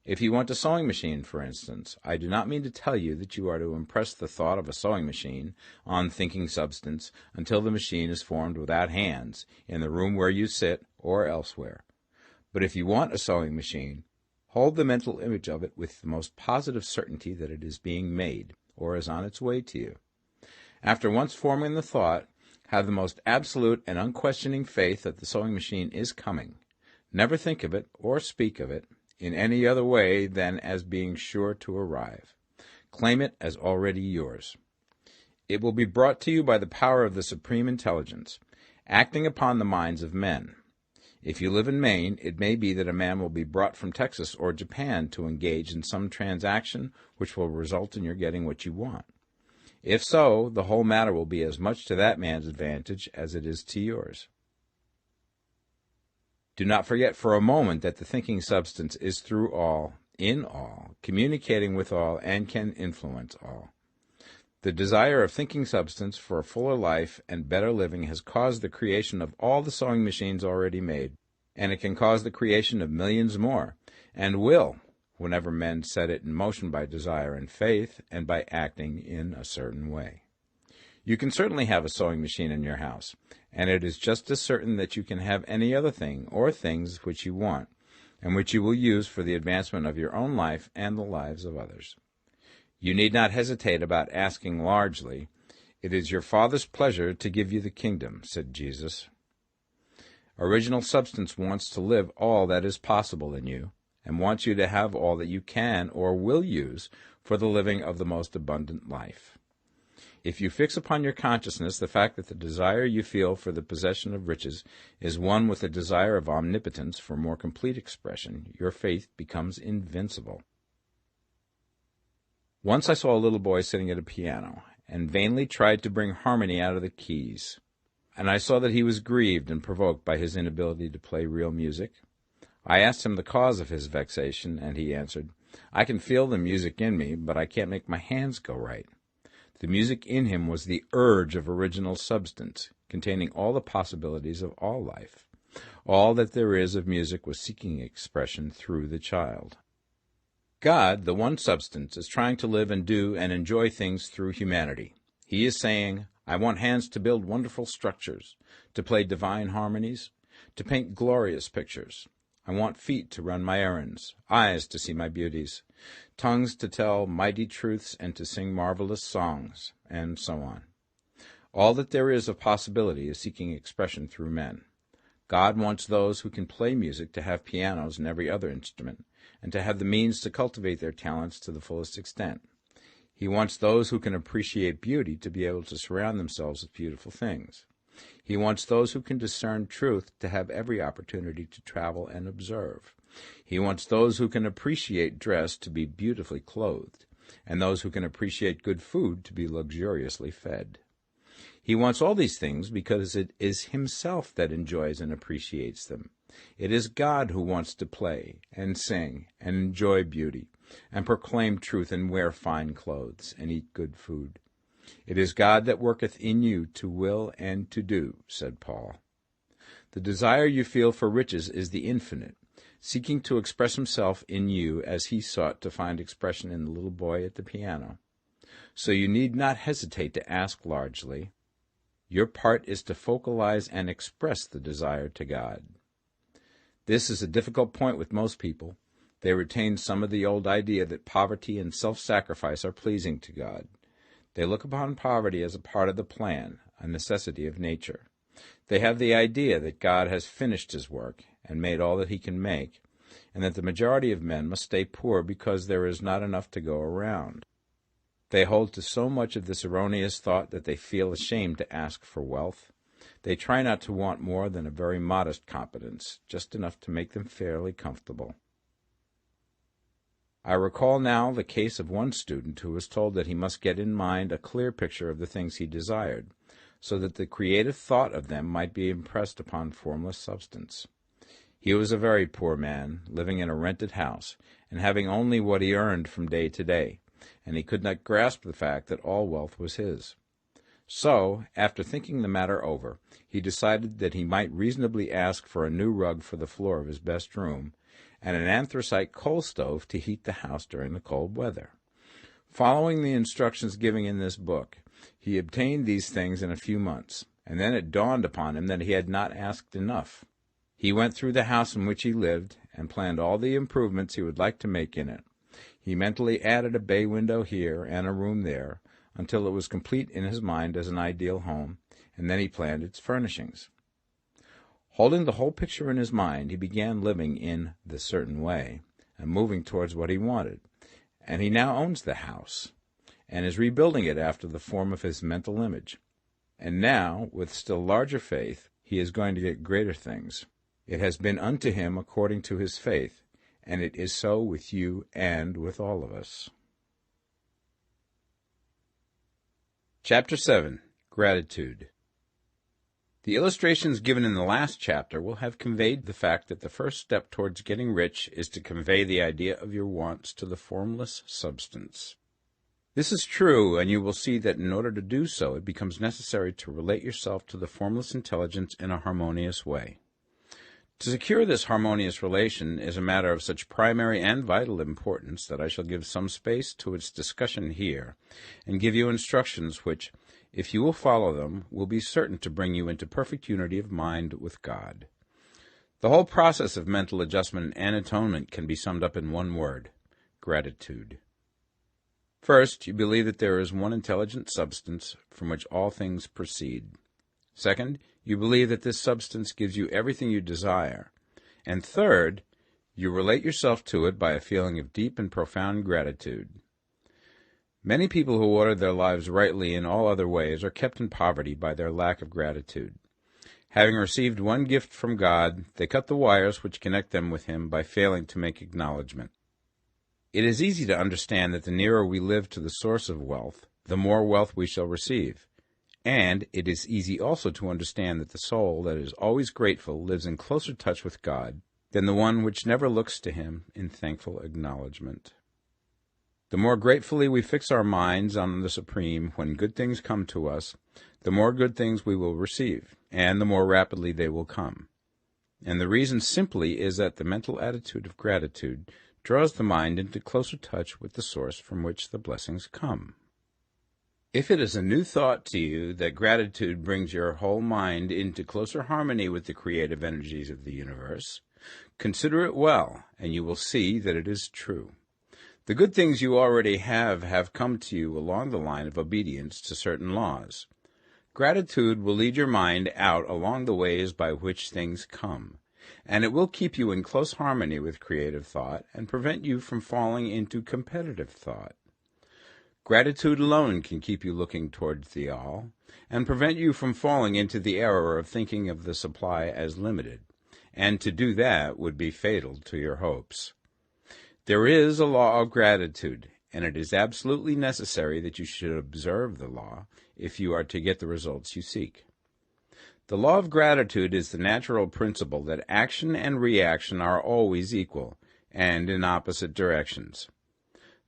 If you want a sewing machine, for instance, I do not mean to tell you that you are to impress the thought of a sewing machine on thinking substance until the machine is formed without hands, in the room where you sit or elsewhere. But if you want a sewing machine, hold the mental image of it with the most positive certainty that it is being made, or is on its way to you. After once forming the thought, have the most absolute and unquestioning faith that the sewing machine is coming. Never think of it, or speak of it, in any other way than as being sure to arrive. Claim it as already yours. It will be brought to you by the power of the Supreme Intelligence, acting upon the minds of men. If you live in Maine, it may be that a man will be brought from Texas or Japan to engage in some transaction which will result in your getting what you want. If so, the whole matter will be as much to that man's advantage as it is to yours. Do not forget for a moment that the thinking substance is through all, in all, communicating with all, and can influence all. The desire of thinking substance for a fuller life and better living has caused the creation of all the sewing machines already made, and it can cause the creation of millions more, and will, whenever men set it in motion by desire and faith, and by acting in a certain way. You can certainly have a sewing machine in your house, and it is just as certain that you can have any other thing or things which you want, and which you will use for the advancement of your own life and the lives of others. You need not hesitate about asking largely. It is your Father's pleasure to give you the kingdom, said Jesus. Original substance wants to live all that is possible in you, and wants you to have all that you can or will use for the living of the most abundant life. If you fix upon your consciousness the fact that the desire you feel for the possession of riches is one with the desire of omnipotence for more complete expression, your faith becomes invincible. Once I saw a little boy sitting at a piano, and vainly tried to bring harmony out of the keys, and I saw that he was grieved and provoked by his inability to play real music. I asked him the cause of his vexation, and he answered, "I can feel the music in me, but I can't make my hands go right." The music in him was the urge of original substance, containing all the possibilities of all life. All that there is of music was seeking expression through the child. God, the one substance, is trying to live and do and enjoy things through humanity. He is saying, I want hands to build wonderful structures, to play divine harmonies, to paint glorious pictures. I want feet to run my errands, eyes to see my beauties, tongues to tell mighty truths and to sing marvelous songs, and so on. All that there is of possibility is seeking expression through men. God wants those who can play music to have pianos and every other instrument, and to have the means to cultivate their talents to the fullest extent. He wants those who can appreciate beauty to be able to surround themselves with beautiful things. He wants those who can discern truth to have every opportunity to travel and observe. He wants those who can appreciate dress to be beautifully clothed, and those who can appreciate good food to be luxuriously fed. He wants all these things because it is himself that enjoys and appreciates them. It is God who wants to play and sing and enjoy beauty and proclaim truth and wear fine clothes and eat good food. It is God that worketh in you to will and to do, said Paul. The desire you feel for riches is the infinite, seeking to express himself in you as he sought to find expression in the little boy at the piano. So you need not hesitate to ask largely. Your part is to focalize and express the desire to God. This is a difficult point with most people. They retain some of the old idea that poverty and self-sacrifice are pleasing to God. They look upon poverty as a part of the plan, a necessity of nature. They have the idea that God has finished his work and made all that he can make, and that the majority of men must stay poor because there is not enough to go around. They hold to so much of this erroneous thought that they feel ashamed to ask for wealth. They try not to want more than a very modest competence, just enough to make them fairly comfortable. I recall now the case of one student who was told that he must get in mind a clear picture of the things he desired, so that the creative thought of them might be impressed upon formless substance. He was a very poor man, living in a rented house, and having only what he earned from day to day, and he could not grasp the fact that all wealth was his. So, after thinking the matter over, he decided that he might reasonably ask for a new rug for the floor of his best room, and an anthracite coal stove to heat the house during the cold weather. Following the instructions given in this book, he obtained these things in a few months, and then it dawned upon him that he had not asked enough. He went through the house in which he lived and planned all the improvements he would like to make in it. He mentally added a bay window here and a room there, until it was complete in his mind as an ideal home, and then he planned its furnishings. Holding the whole picture in his mind, he began living in the certain way, and moving towards what he wanted, and he now owns the house, and is rebuilding it after the form of his mental image. And now, with still larger faith, he is going to get greater things. It has been unto him according to his faith, and it is so with you and with all of us. Chapter 7. Gratitude. The illustrations given in the last chapter will have conveyed the fact that the first step towards getting rich is to convey the idea of your wants to the formless substance. This is true, and you will see that in order to do so, it becomes necessary to relate yourself to the formless intelligence in a harmonious way. To secure this harmonious relation is a matter of such primary and vital importance that I shall give some space to its discussion here, and give you instructions which, if you will follow them, will be certain to bring you into perfect unity of mind with God. The whole process of mental adjustment and atonement can be summed up in one word: gratitude. First, you believe that there is one intelligent substance from which all things proceed. Second, you believe that this substance gives you everything you desire. And third, you relate yourself to it by a feeling of deep and profound gratitude. Many people who order their lives rightly in all other ways are kept in poverty by their lack of gratitude. Having received one gift from God, they cut the wires which connect them with Him by failing to make acknowledgment. It is easy to understand that the nearer we live to the source of wealth, the more wealth we shall receive. And it is easy also to understand that the soul that is always grateful lives in closer touch with God than the one which never looks to Him in thankful acknowledgment. The more gratefully we fix our minds on the Supreme when good things come to us, the more good things we will receive, and the more rapidly they will come. And the reason simply is that the mental attitude of gratitude draws the mind into closer touch with the source from which the blessings come. If it is a new thought to you that gratitude brings your whole mind into closer harmony with the creative energies of the universe, consider it well, and you will see that it is true. The good things you already have come to you along the line of obedience to certain laws. Gratitude will lead your mind out along the ways by which things come, and it will keep you in close harmony with creative thought and prevent you from falling into competitive thought. Gratitude alone can keep you looking towards the all, and prevent you from falling into the error of thinking of the supply as limited, and to do that would be fatal to your hopes. There is a law of gratitude, and it is absolutely necessary that you should observe the law if you are to get the results you seek. The law of gratitude is the natural principle that action and reaction are always equal, and in opposite directions.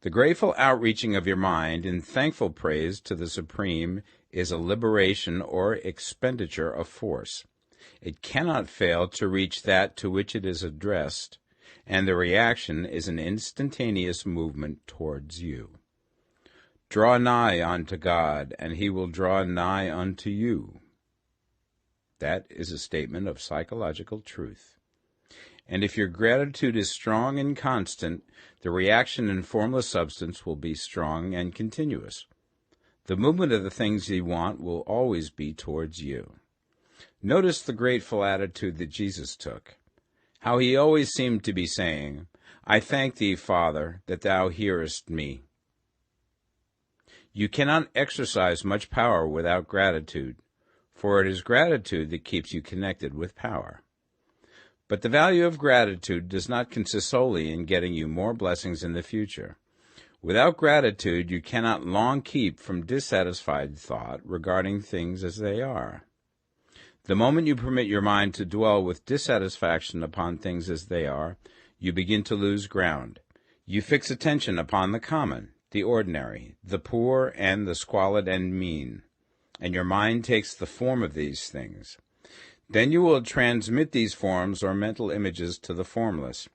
The grateful outreaching of your mind in thankful praise to the Supreme is a liberation or expenditure of force. It cannot fail to reach that to which it is addressed, and the reaction is an instantaneous movement towards you. Draw nigh unto God, and he will draw nigh unto you. That is a statement of psychological truth. And if your gratitude is strong and constant, the reaction in formless substance will be strong and continuous. The movement of the things you want will always be towards you. Notice the grateful attitude that Jesus took, how he always seemed to be saying, I thank thee, Father, that thou hearest me. You cannot exercise much power without gratitude, for it is gratitude that keeps you connected with power. But the value of gratitude does not consist solely in getting you more blessings in the future. Without gratitude, you cannot long keep from dissatisfied thought regarding things as they are. The moment you permit your mind to dwell with dissatisfaction upon things as they are, you begin to lose ground. You fix attention upon the common, the ordinary, the poor, and the squalid and mean, and your mind takes the form of these things. Then you will transmit these forms or mental images to the formless,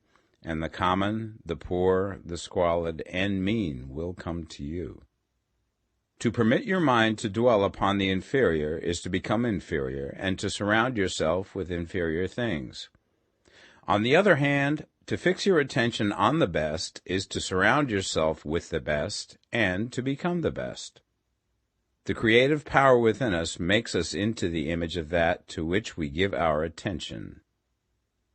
and the common, the poor, the squalid, and mean will come to you. To permit your mind to dwell upon the inferior is to become inferior, and to surround yourself with inferior things. On the other hand, to fix your attention on the best is to surround yourself with the best, and to become the best. The creative power within us makes us into the image of that to which we give our attention.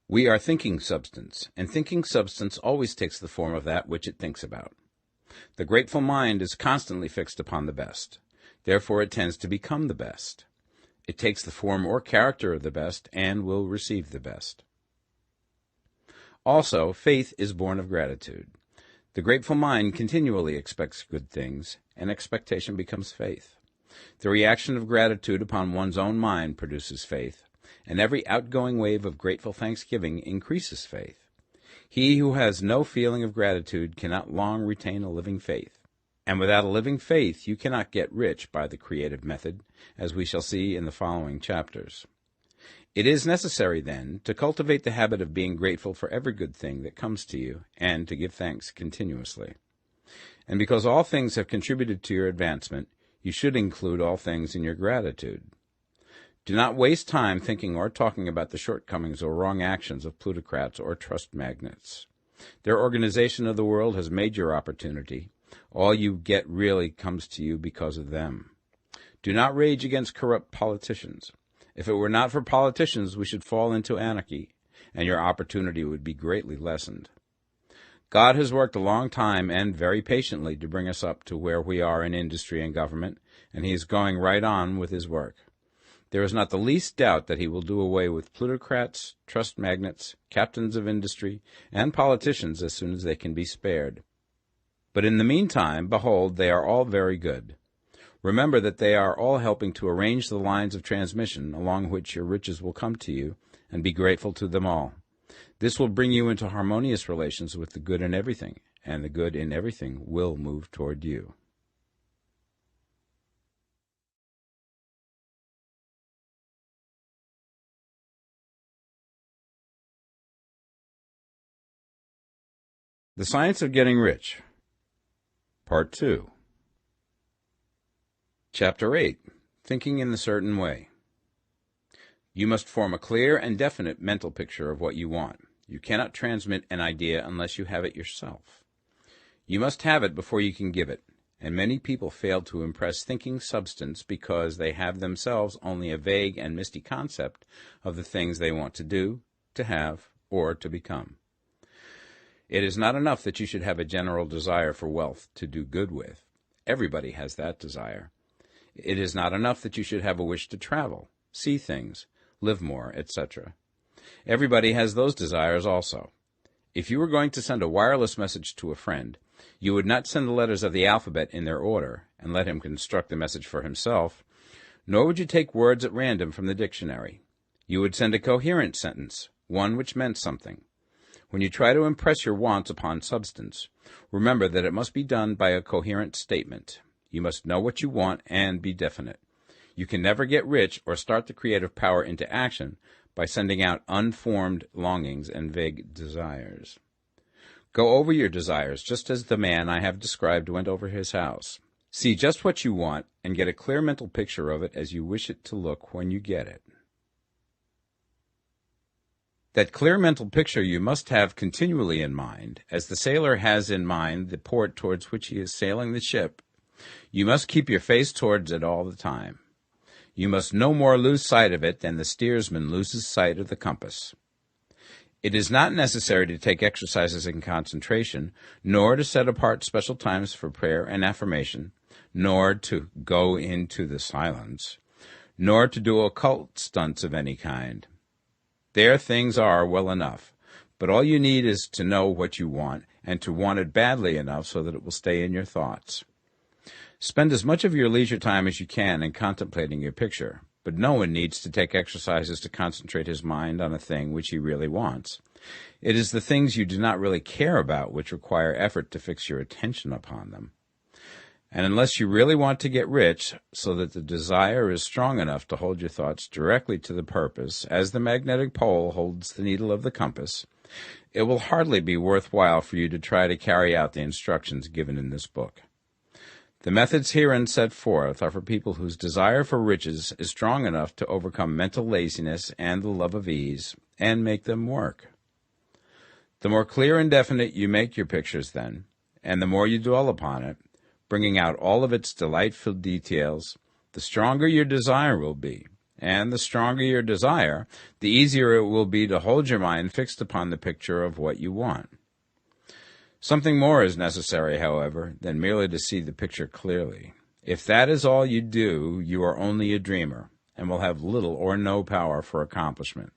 We are thinking substance, and thinking substance always takes the form of that which it thinks about. The grateful mind is constantly fixed upon the best. Therefore it tends to become the best. It takes the form or character of the best and will receive the best. Also, faith is born of gratitude. The grateful mind continually expects good things, and expectation becomes faith. The reaction of gratitude upon one's own mind produces faith, and every outgoing wave of grateful thanksgiving increases faith. He who has no feeling of gratitude cannot long retain a living faith, and without a living faith you cannot get rich by the creative method, as we shall see in the following chapters. It is necessary, then, to cultivate the habit of being grateful for every good thing that comes to you, and to give thanks continuously. And because all things have contributed to your advancement, you should include all things in your gratitude. Do not waste time thinking or talking about the shortcomings or wrong actions of plutocrats or trust magnates. Their organization of the world has made your opportunity. All you get really comes to you because of them. Do not rage against corrupt politicians. If it were not for politicians, we should fall into anarchy, and your opportunity would be greatly lessened. God has worked a long time and very patiently to bring us up to where we are in industry and government, and he is going right on with his work. There is not the least doubt that he will do away with plutocrats, trust magnates, captains of industry, and politicians as soon as they can be spared. But in the meantime, behold, they are all very good. Remember that they are all helping to arrange the lines of transmission along which your riches will come to you, and be grateful to them all. This will bring you into harmonious relations with the good in everything, and the good in everything will move toward you. The Science of Getting Rich, Part 2. Chapter 8, Thinking in the Certain Way. You must form a clear and definite mental picture of what you want. You cannot transmit an idea unless you have it yourself. You must have it before you can give it, and many people fail to impress thinking substance because they have themselves only a vague and misty concept of the things they want to do, to have, or to become. It is not enough that you should have a general desire for wealth to do good with. Everybody has that desire. It is not enough that you should have a wish to travel, see things, live more, etc. Everybody has those desires also. If you were going to send a wireless message to a friend, you would not send the letters of the alphabet in their order and let him construct the message for himself, nor would you take words at random from the dictionary. You would send a coherent sentence, one which meant something. When you try to impress your wants upon substance, remember that it must be done by a coherent statement. You must know what you want and be definite. You can never get rich or start the creative power into action by sending out unformed longings and vague desires. Go over your desires just as the man I have described went over his house. See just what you want and get a clear mental picture of it as you wish it to look when you get it. That clear mental picture you must have continually in mind, as the sailor has in mind the port towards which he is sailing the ship. You must keep your face towards it all the time. You must no more lose sight of it than the steersman loses sight of the compass. It is not necessary to take exercises in concentration, nor to set apart special times for prayer and affirmation, nor to go into the silence, nor to do occult stunts of any kind. There things are well enough, but all you need is to know what you want, and to want it badly enough so that it will stay in your thoughts. Spend as much of your leisure time as you can in contemplating your picture, but no one needs to take exercises to concentrate his mind on a thing which he really wants. It is the things you do not really care about which require effort to fix your attention upon them. And unless you really want to get rich, so that the desire is strong enough to hold your thoughts directly to the purpose, as the magnetic pole holds the needle of the compass, it will hardly be worthwhile for you to try to carry out the instructions given in this book. The methods herein set forth are for people whose desire for riches is strong enough to overcome mental laziness and the love of ease, and make them work. The more clear and definite you make your pictures then, and the more you dwell upon it, bringing out all of its delightful details, the stronger your desire will be. And the stronger your desire, the easier it will be to hold your mind fixed upon the picture of what you want. Something more is necessary, however, than merely to see the picture clearly. If that is all you do, you are only a dreamer, and will have little or no power for accomplishment.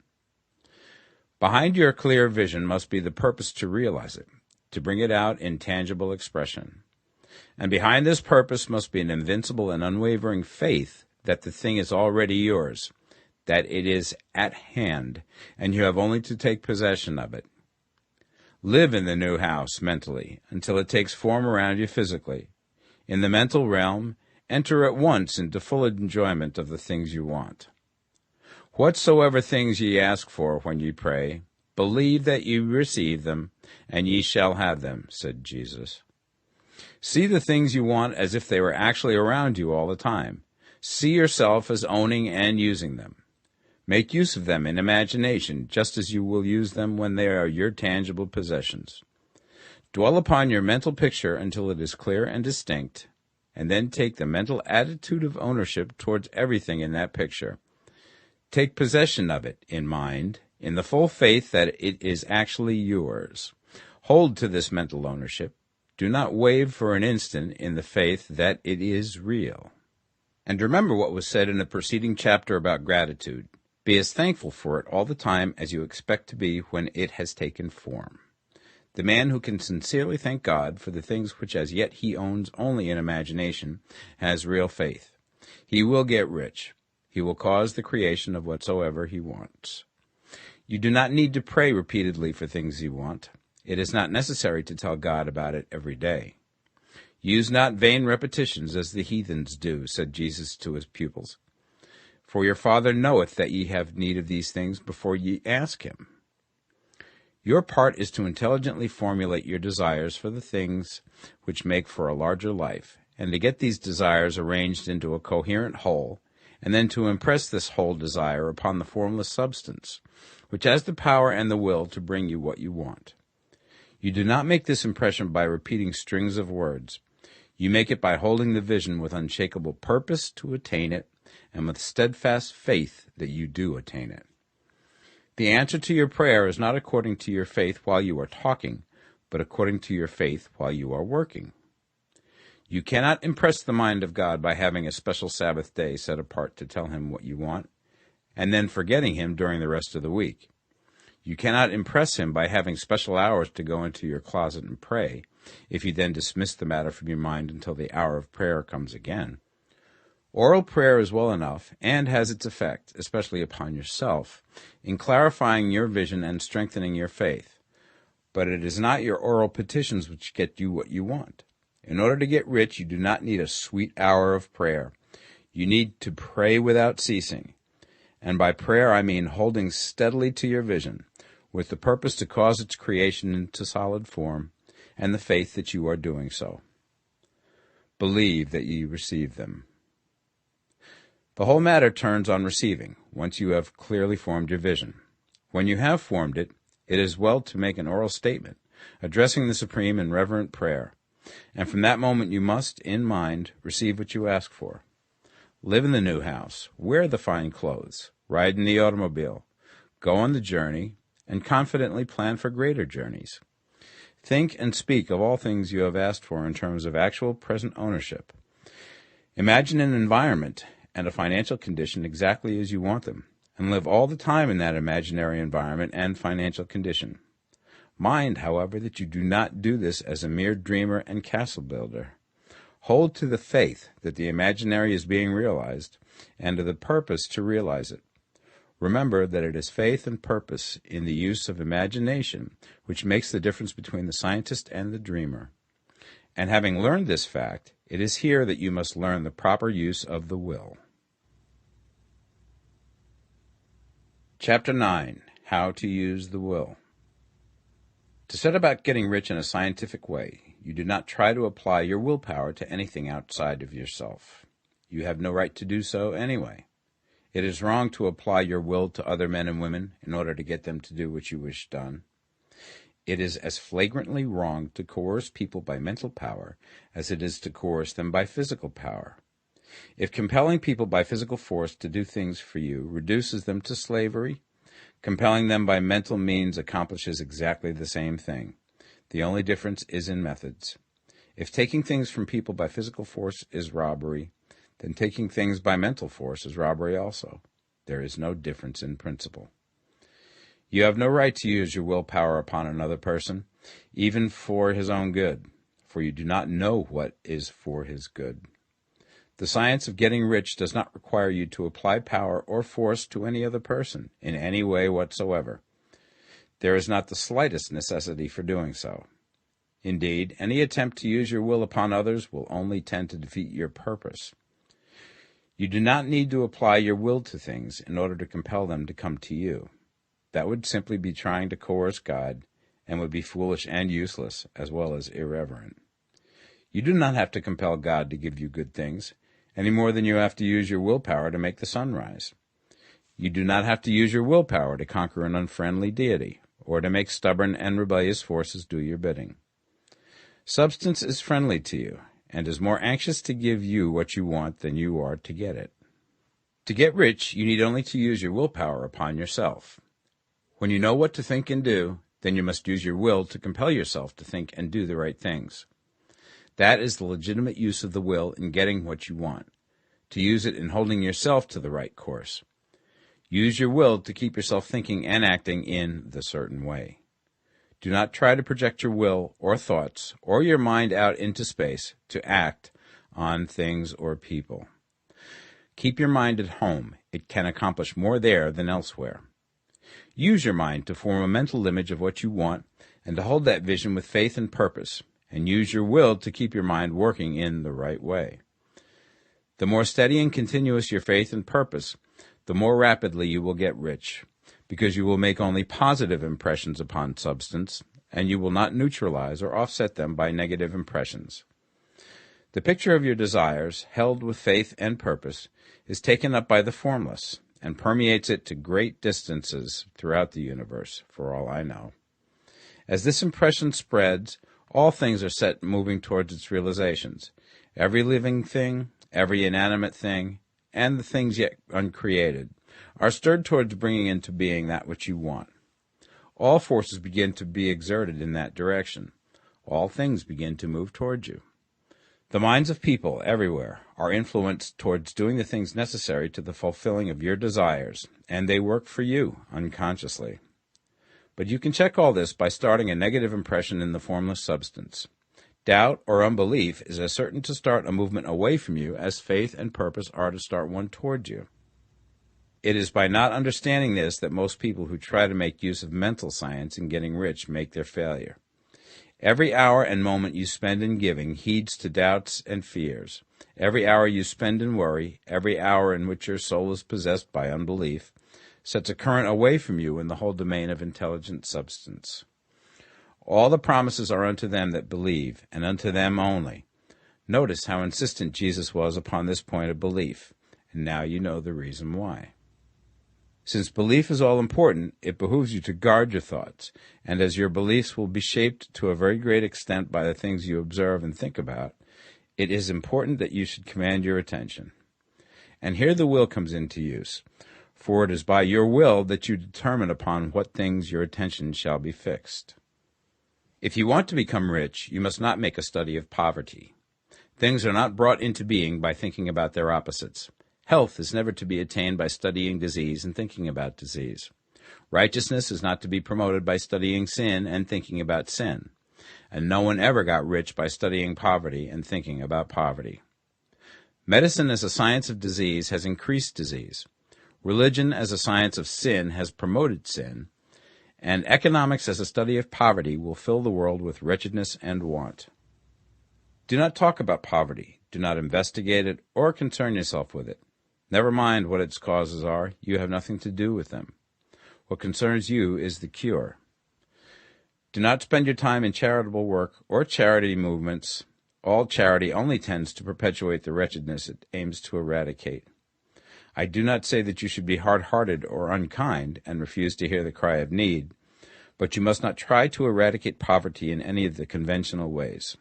Behind your clear vision must be the purpose to realize it, to bring it out in tangible expression. And behind this purpose must be an invincible and unwavering faith that the thing is already yours, that it is at hand, and you have only to take possession of it. Live in the new house mentally until it takes form around you physically. In the mental realm, enter at once into full enjoyment of the things you want. Whatsoever things ye ask for when ye pray, believe that ye receive them, and ye shall have them, said Jesus. See the things you want as if they were actually around you all the time. See yourself as owning and using them. Make use of them in imagination, just as you will use them when they are your tangible possessions. Dwell upon your mental picture until it is clear and distinct, and then take the mental attitude of ownership towards everything in that picture. Take possession of it in mind, in the full faith that it is actually yours. Hold to this mental ownership. Do not waver for an instant in the faith that it is real. And remember what was said in the preceding chapter about gratitude. Be as thankful for it all the time as you expect to be when it has taken form. The man who can sincerely thank God for the things which as yet he owns only in imagination has real faith. He will get rich. He will cause the creation of whatsoever he wants. You do not need to pray repeatedly for things you want. It is not necessary to tell God about it every day. Use not vain repetitions as the heathens do, said Jesus to his pupils. For your Father knoweth that ye have need of these things before ye ask him. Your part is to intelligently formulate your desires for the things which make for a larger life, and to get these desires arranged into a coherent whole, and then to impress this whole desire upon the formless substance, which has the power and the will to bring you what you want. You do not make this impression by repeating strings of words. You make it by holding the vision with unshakable purpose to attain it, and with steadfast faith that you do attain it. The answer to your prayer is not according to your faith while you are talking, but according to your faith while you are working. You cannot impress the mind of God by having a special Sabbath day set apart to tell him what you want, and then forgetting him during the rest of the week. You cannot impress him by having special hours to go into your closet and pray, if you then dismiss the matter from your mind until the hour of prayer comes again. Oral prayer is well enough, and has its effect, especially upon yourself, in clarifying your vision and strengthening your faith. But it is not your oral petitions which get you what you want. In order to get rich, you do not need a sweet hour of prayer. You need to pray without ceasing. And by prayer I mean holding steadily to your vision, with the purpose to cause its creation into solid form, and the faith that you are doing so. Believe that ye receive them. The whole matter turns on receiving, once you have clearly formed your vision. When you have formed it, it is well to make an oral statement, addressing the Supreme in reverent prayer, and from that moment you must, in mind, receive what you ask for. Live in the new house, wear the fine clothes, ride in the automobile, go on the journey, and confidently plan for greater journeys. Think and speak of all things you have asked for in terms of actual present ownership. Imagine an environment and a financial condition exactly as you want them, and live all the time in that imaginary environment and financial condition. Mind, however, that you do not do this as a mere dreamer and castle builder. Hold to the faith that the imaginary is being realized, and to the purpose to realize it. Remember that it is faith and purpose in the use of imagination which makes the difference between the scientist and the dreamer. And having learned this fact, it is here that you must learn the proper use of the will. Chapter 9. How to Use the Will. To set about getting rich in a scientific way, you do not try to apply your willpower to anything outside of yourself. You have no right to do so anyway. It is wrong to apply your will to other men and women in order to get them to do what you wish done. It is as flagrantly wrong to coerce people by mental power as it is to coerce them by physical power. If compelling people by physical force to do things for you reduces them to slavery, compelling them by mental means accomplishes exactly the same thing. The only difference is in methods. If taking things from people by physical force is robbery, then taking things by mental force is robbery also. There is no difference in principle. You have no right to use your willpower upon another person, even for his own good, for you do not know what is for his good. The science of getting rich does not require you to apply power or force to any other person in any way whatsoever. There is not the slightest necessity for doing so. Indeed, any attempt to use your will upon others will only tend to defeat your purpose. You do not need to apply your will to things in order to compel them to come to you. That would simply be trying to coerce God, and would be foolish and useless, as well as irreverent. You do not have to compel God to give you good things, any more than you have to use your willpower to make the sun rise. You do not have to use your willpower to conquer an unfriendly deity, or to make stubborn and rebellious forces do your bidding. Substance is friendly to you, and is more anxious to give you what you want than you are to get it. To get rich, you need only to use your willpower upon yourself. When you know what to think and do, then you must use your will to compel yourself to think and do the right things. That is the legitimate use of the will in getting what you want, to use it in holding yourself to the right course. Use your will to keep yourself thinking and acting in the certain way. Do not try to project your will or thoughts or your mind out into space to act on things or people. Keep your mind at home. It can accomplish more there than elsewhere. Use your mind to form a mental image of what you want, and to hold that vision with faith and purpose, and use your will to keep your mind working in the right way. The more steady and continuous your faith and purpose, the more rapidly you will get rich, because you will make only positive impressions upon substance, and you will not neutralize or offset them by negative impressions. The picture of your desires, held with faith and purpose, is taken up by the formless, and permeates it to great distances throughout the universe, for all I know. As this impression spreads, all things are set moving towards its realizations. Every living thing, every inanimate thing, and the things yet uncreated, are stirred towards bringing into being that which you want. All forces begin to be exerted in that direction. All things begin to move towards you. The minds of people everywhere are influenced towards doing the things necessary to the fulfilling of your desires, and they work for you unconsciously. But you can check all this by starting a negative impression in the formless substance. Doubt or unbelief is as certain to start a movement away from you as faith and purpose are to start one towards you. It is by not understanding this that most people who try to make use of mental science in getting rich make their failure. Every hour and moment you spend in giving heeds to doubts and fears. Every hour you spend in worry, every hour in which your soul is possessed by unbelief, sets a current away from you in the whole domain of intelligent substance. All the promises are unto them that believe, and unto them only. Notice how insistent Jesus was upon this point of belief, and now you know the reason why. Since belief is all important, it behooves you to guard your thoughts, and as your beliefs will be shaped to a very great extent by the things you observe and think about, it is important that you should command your attention. And here the will comes into use, for it is by your will that you determine upon what things your attention shall be fixed. If you want to become rich, you must not make a study of poverty. Things are not brought into being by thinking about their opposites. Health is never to be attained by studying disease and thinking about disease. Righteousness is not to be promoted by studying sin and thinking about sin. And no one ever got rich by studying poverty and thinking about poverty. Medicine as a science of disease has increased disease. Religion as a science of sin has promoted sin. And economics as a study of poverty will fill the world with wretchedness and want. Do not talk about poverty. Do not investigate it or concern yourself with it. Never mind what its causes are. You have nothing to do with them. What concerns you is the cure. Do not spend your time in charitable work or charity movements. All charity only tends to perpetuate the wretchedness it aims to eradicate. I do not say that you should be hard-hearted or unkind and refuse to hear the cry of need, but you must not try to eradicate poverty in any of the conventional ways.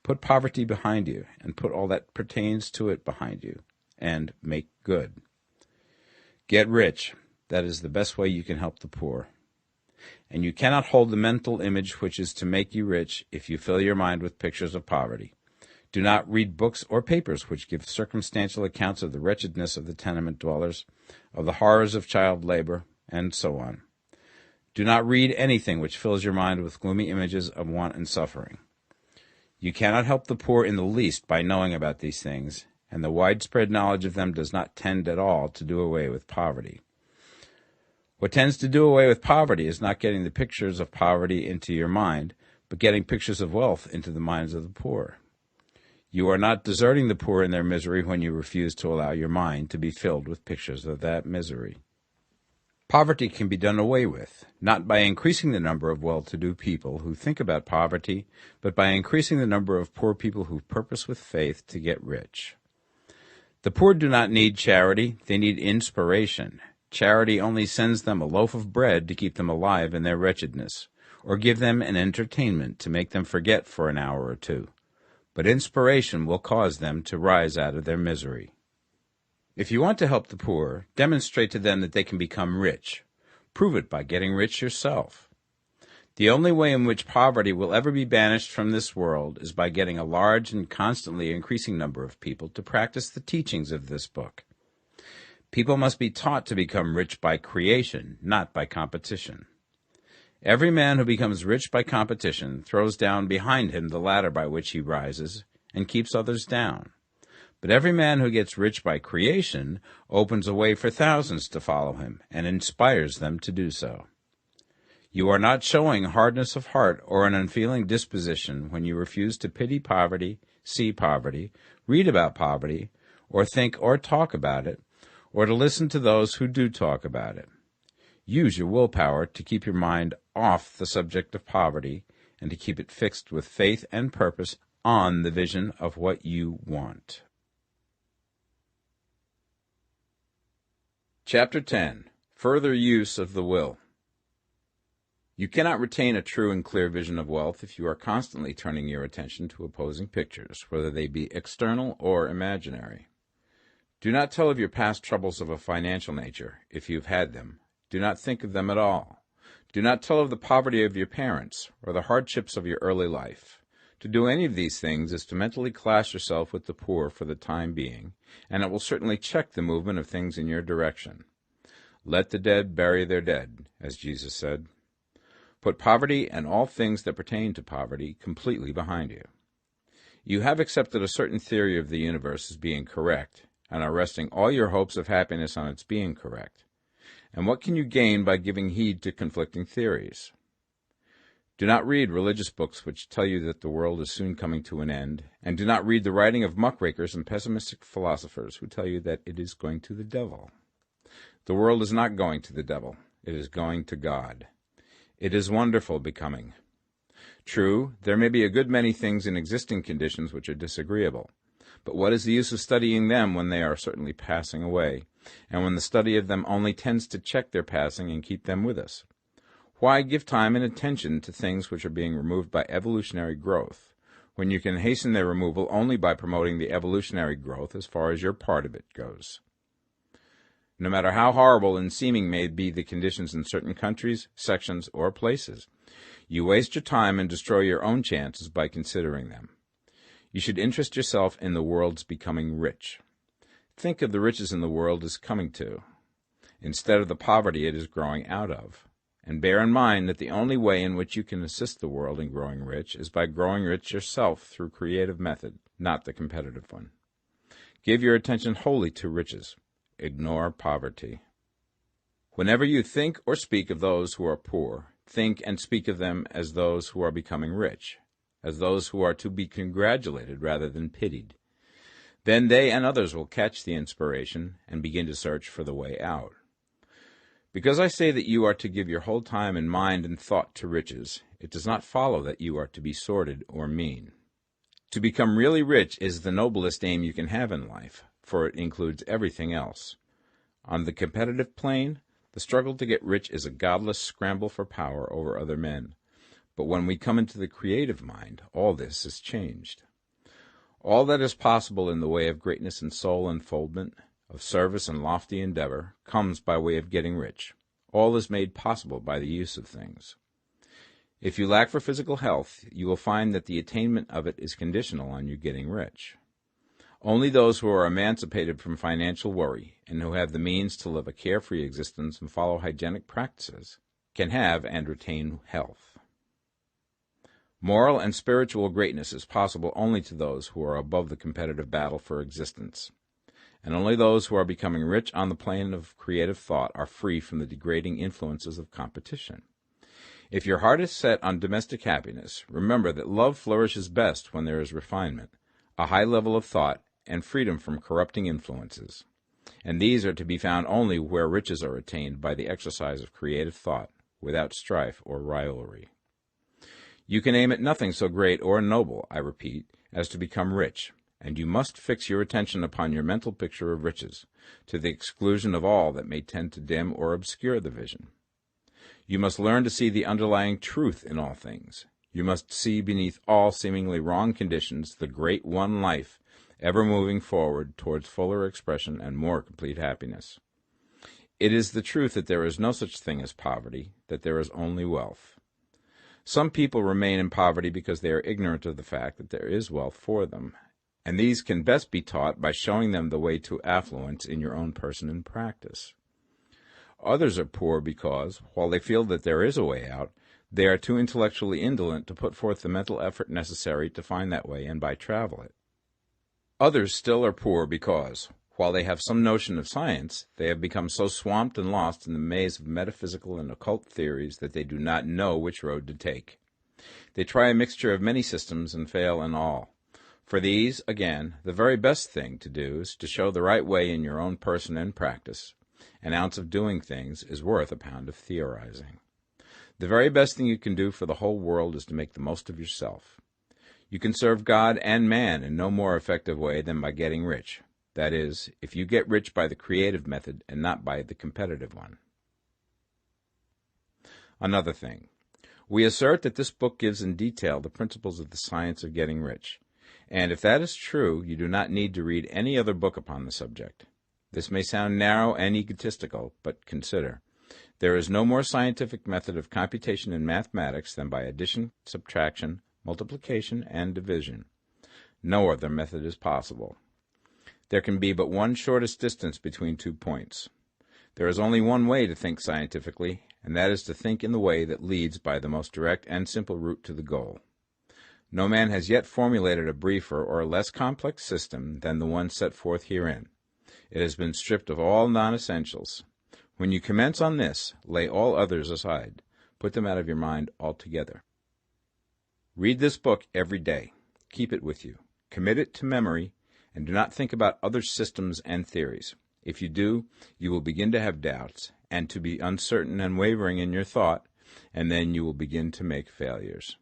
Put poverty behind you, and put all that pertains to it behind you, and make good. Get rich. That is the best way you can help the poor. And you cannot hold the mental image which is to make you rich if you fill your mind with pictures of poverty. Do not read books or papers which give circumstantial accounts of the wretchedness of the tenement dwellers, of the horrors of child labor, and so on. Do not read anything which fills your mind with gloomy images of want and suffering. You cannot help the poor in the least by knowing about these things, and the widespread knowledge of them does not tend at all to do away with poverty. What tends to do away with poverty is not getting the pictures of poverty into your mind, but getting pictures of wealth into the minds of the poor. You are not deserting the poor in their misery when you refuse to allow your mind to be filled with pictures of that misery. Poverty can be done away with, not by increasing the number of well-to-do people who think about poverty, but by increasing the number of poor people who purpose with faith to get rich. The poor do not need charity, they need inspiration. Charity only sends them a loaf of bread to keep them alive in their wretchedness, or give them an entertainment to make them forget for an hour or two. But inspiration will cause them to rise out of their misery. If you want to help the poor, demonstrate to them that they can become rich. Prove it by getting rich yourself. The only way in which poverty will ever be banished from this world is by getting a large and constantly increasing number of people to practice the teachings of this book. People must be taught to become rich by creation, not by competition. Every man who becomes rich by competition throws down behind him the ladder by which he rises and keeps others down. But every man who gets rich by creation opens a way for thousands to follow him and inspires them to do so. You are not showing hardness of heart or an unfeeling disposition when you refuse to pity poverty, see poverty, read about poverty, or think or talk about it, or to listen to those who do talk about it. Use your willpower to keep your mind off the subject of poverty and to keep it fixed with faith and purpose on the vision of what you want. Chapter 10. Further Use of the Will. You cannot retain a true and clear vision of wealth if you are constantly turning your attention to opposing pictures, whether they be external or imaginary. Do not tell of your past troubles of a financial nature, if you have had them. Do not think of them at all. Do not tell of the poverty of your parents or the hardships of your early life. To do any of these things is to mentally class yourself with the poor for the time being, and it will certainly check the movement of things in your direction. Let the dead bury their dead, as Jesus said. Put poverty and all things that pertain to poverty completely behind you. You have accepted a certain theory of the universe as being correct, and are resting all your hopes of happiness on its being correct. And what can you gain by giving heed to conflicting theories? Do not read religious books which tell you that the world is soon coming to an end, and do not read the writing of muckrakers and pessimistic philosophers who tell you that it is going to the devil. The world is not going to the devil. It is going to God. It is wonderful becoming. True, there may be a good many things in existing conditions which are disagreeable, but what is the use of studying them when they are certainly passing away, and when the study of them only tends to check their passing and keep them with us? Why give time and attention to things which are being removed by evolutionary growth, when you can hasten their removal only by promoting the evolutionary growth as far as your part of it goes? No matter how horrible and seeming may be the conditions in certain countries, sections, or places, you waste your time and destroy your own chances by considering them. You should interest yourself in the world's becoming rich. Think of the riches in the world is coming to, instead of the poverty it is growing out of. And bear in mind that the only way in which you can assist the world in growing rich is by growing rich yourself through creative method, not the competitive one. Give your attention wholly to riches. Ignore poverty. Whenever you think or speak of those who are poor, think and speak of them as those who are becoming rich, as those who are to be congratulated rather than pitied. Then they and others will catch the inspiration and begin to search for the way out. Because I say that you are to give your whole time and mind and thought to riches, it does not follow that you are to be sordid or mean. To become really rich is the noblest aim you can have in life, for it includes everything else. On the competitive plane, the struggle to get rich is a godless scramble for power over other men. But when we come into the creative mind, all this is changed. All that is possible in the way of greatness and soul unfoldment, of service and lofty endeavor, comes by way of getting rich. All is made possible by the use of things. If you lack for physical health, you will find that the attainment of it is conditional on you getting rich. Only those who are emancipated from financial worry and who have the means to live a carefree existence and follow hygienic practices can have and retain health. Moral and spiritual greatness is possible only to those who are above the competitive battle for existence, and only those who are becoming rich on the plane of creative thought are free from the degrading influences of competition. If your heart is set on domestic happiness, remember that love flourishes best when there is refinement, a high level of thought, and freedom from corrupting influences. And these are to be found only where riches are attained by the exercise of creative thought, without strife or rivalry. You can aim at nothing so great or noble, I repeat, as to become rich, and you must fix your attention upon your mental picture of riches, to the exclusion of all that may tend to dim or obscure the vision. You must learn to see the underlying truth in all things. You must see beneath all seemingly wrong conditions the great one life, ever moving forward towards fuller expression and more complete happiness. It is the truth that there is no such thing as poverty, that there is only wealth. Some people remain in poverty because they are ignorant of the fact that there is wealth for them, and these can best be taught by showing them the way to affluence in your own person and practice. Others are poor because, while they feel that there is a way out, they are too intellectually indolent to put forth the mental effort necessary to find that way and by travel it. Others still are poor because, while they have some notion of science, they have become so swamped and lost in the maze of metaphysical and occult theories that they do not know which road to take. They try a mixture of many systems and fail in all. For these, again, the very best thing to do is to show the right way in your own person and practice. An ounce of doing things is worth a pound of theorizing. The very best thing you can do for the whole world is to make the most of yourself. You can serve God and man in no more effective way than by getting rich. That is, if you get rich by the creative method and not by the competitive one. Another thing. We assert that this book gives in detail the principles of the science of getting rich. And if that is true, you do not need to read any other book upon the subject. This may sound narrow and egotistical, but consider. There is no more scientific method of computation in mathematics than by addition, subtraction, multiplication, and division. No other method is possible. There can be but one shortest distance between 2 points. There is only one way to think scientifically, and that is to think in the way that leads by the most direct and simple route to the goal. No man has yet formulated a briefer or less complex system than the one set forth herein. It has been stripped of all non-essentials. When you commence on this, lay all others aside. Put them out of your mind altogether. Read this book every day. Keep it with you. Commit it to memory, and do not think about other systems and theories. If you do, you will begin to have doubts, and to be uncertain and wavering in your thought, and then you will begin to make failures.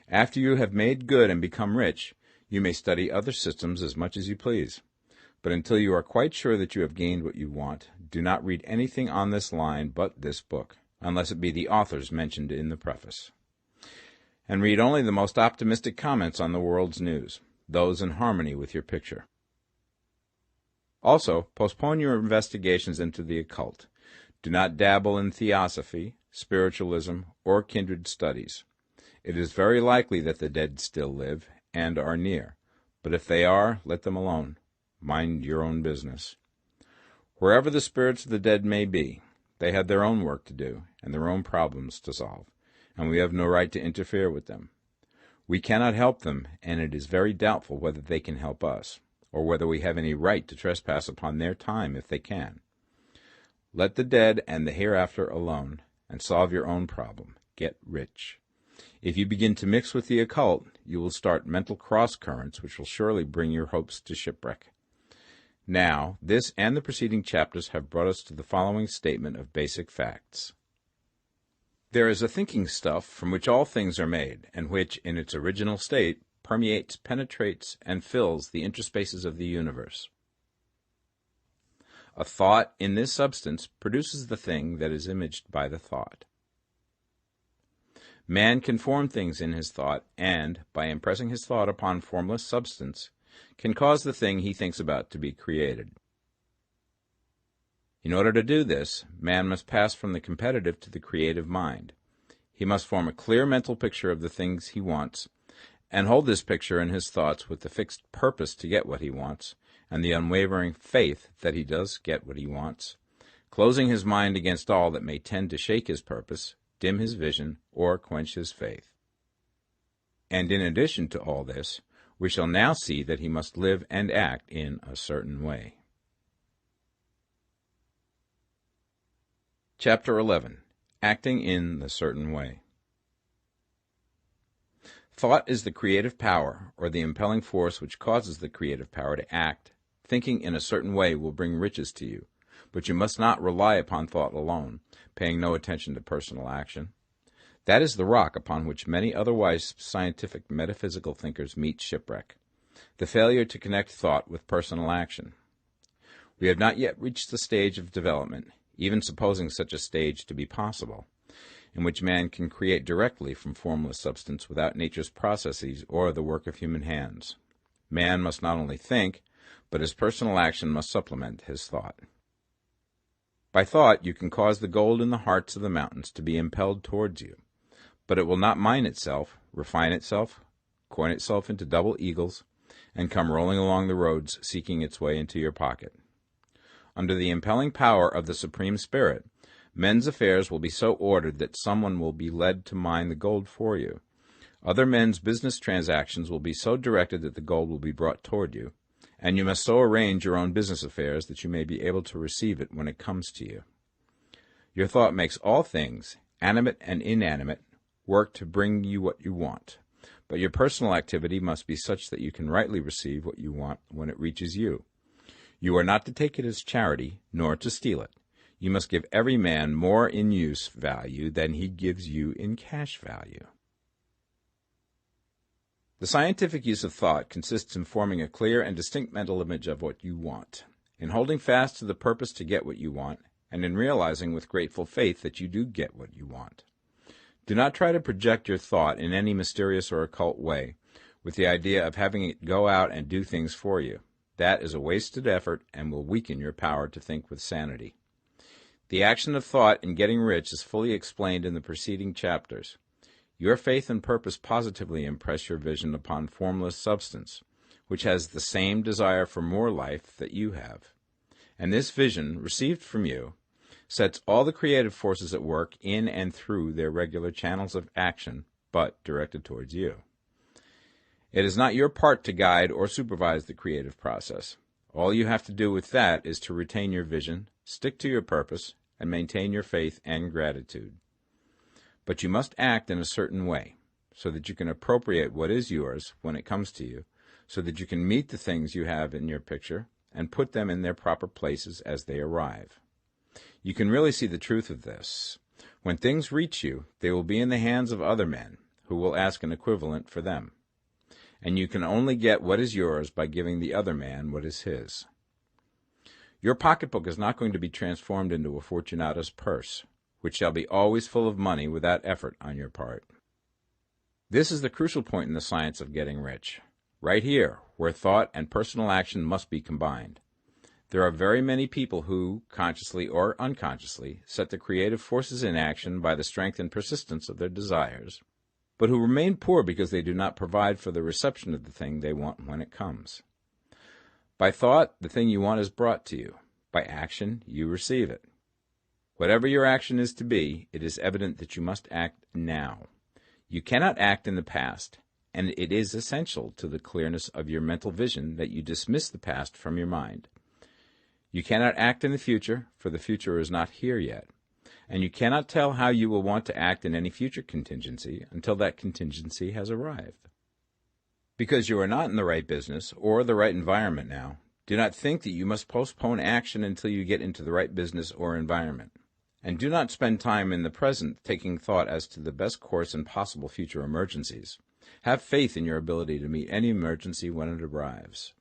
After you have made good and become rich, you may study other systems as much as you please. But until you are quite sure that you have gained what you want, do not read anything on this line but this book, unless it be the authors mentioned in the preface. And read only the most optimistic comments on the world's news, those in harmony with your picture. Also, postpone your investigations into the occult. Do not dabble in theosophy, spiritualism, or kindred studies. It is very likely that the dead still live and are near, but if they are, let them alone. Mind your own business. Wherever the spirits of the dead may be, they have their own work to do and their own problems to solve, and we have no right to interfere with them. We cannot help them, and it is very doubtful whether they can help us, or whether we have any right to trespass upon their time if they can. Let the dead and the hereafter alone, and solve your own problem. Get rich. If you begin to mix with the occult, you will start mental cross-currents which will surely bring your hopes to shipwreck. Now, this and the preceding chapters have brought us to the following statement of basic facts. There is a thinking stuff from which all things are made, and which, in its original state, permeates, penetrates, and fills the interspaces of the universe. A thought in this substance produces the thing that is imaged by the thought. Man can form things in his thought, and, by impressing his thought upon formless substance, can cause the thing he thinks about to be created. In order to do this, man must pass from the competitive to the creative mind. He must form a clear mental picture of the things he wants, and hold this picture in his thoughts with the fixed purpose to get what he wants, and the unwavering faith that he does get what he wants, closing his mind against all that may tend to shake his purpose, dim his vision, or quench his faith. And in addition to all this, we shall now see that he must live and act in a certain way. Chapter 11. Acting in the Certain Way. Thought is the creative power, or the impelling force which causes the creative power to act. Thinking in a certain way will bring riches to you, but you must not rely upon thought alone, paying no attention to personal action. That is the rock upon which many otherwise scientific metaphysical thinkers meet shipwreck, the failure to connect thought with personal action. We have not yet reached the stage of development, even supposing such a stage to be possible, in which man can create directly from formless substance without nature's processes or the work of human hands. Man must not only think, but his personal action must supplement his thought. By thought you can cause the gold in the hearts of the mountains to be impelled towards you, but it will not mine itself, refine itself, coin itself into double eagles, and come rolling along the roads seeking its way into your pocket. Under the impelling power of the Supreme Spirit, men's affairs will be so ordered that someone will be led to mine the gold for you. Other men's business transactions will be so directed that the gold will be brought toward you, and you must so arrange your own business affairs that you may be able to receive it when it comes to you. Your thought makes all things, animate and inanimate, work to bring you what you want, but your personal activity must be such that you can rightly receive what you want when it reaches you. You are not to take it as charity, nor to steal it. You must give every man more in use value than he gives you in cash value. The scientific use of thought consists in forming a clear and distinct mental image of what you want, in holding fast to the purpose to get what you want, and in realizing with grateful faith that you do get what you want. Do not try to project your thought in any mysterious or occult way, with the idea of having it go out and do things for you. That is a wasted effort and will weaken your power to think with sanity. The action of thought in getting rich is fully explained in the preceding chapters. Your faith and purpose positively impress your vision upon formless substance, which has the same desire for more life that you have. And this vision, received from you, sets all the creative forces at work in and through their regular channels of action, but directed towards you. It is not your part to guide or supervise the creative process. All you have to do with that is to retain your vision, stick to your purpose, and maintain your faith and gratitude. But you must act in a certain way, so that you can appropriate what is yours when it comes to you, so that you can meet the things you have in your picture and put them in their proper places as they arrive. You can really see the truth of this. When things reach you, they will be in the hands of other men, who will ask an equivalent for them. And you can only get what is yours by giving the other man what is his. Your pocketbook is not going to be transformed into a Fortunata's purse, which shall be always full of money without effort on your part. This is the crucial point in the science of getting rich, right here, where thought and personal action must be combined. There are very many people who, consciously or unconsciously, set the creative forces in action by the strength and persistence of their desires, but who remain poor because they do not provide for the reception of the thing they want when it comes. By thought, the thing you want is brought to you. By action, you receive it. Whatever your action is to be, it is evident that you must act now. You cannot act in the past, and it is essential to the clearness of your mental vision that you dismiss the past from your mind. You cannot act in the future, for the future is not here yet, and you cannot tell how you will want to act in any future contingency until that contingency has arrived. Because you are not in the right business or the right environment now, do not think that you must postpone action until you get into the right business or environment. And do not spend time in the present taking thought as to the best course in possible future emergencies. Have faith in your ability to meet any emergency when it arrives.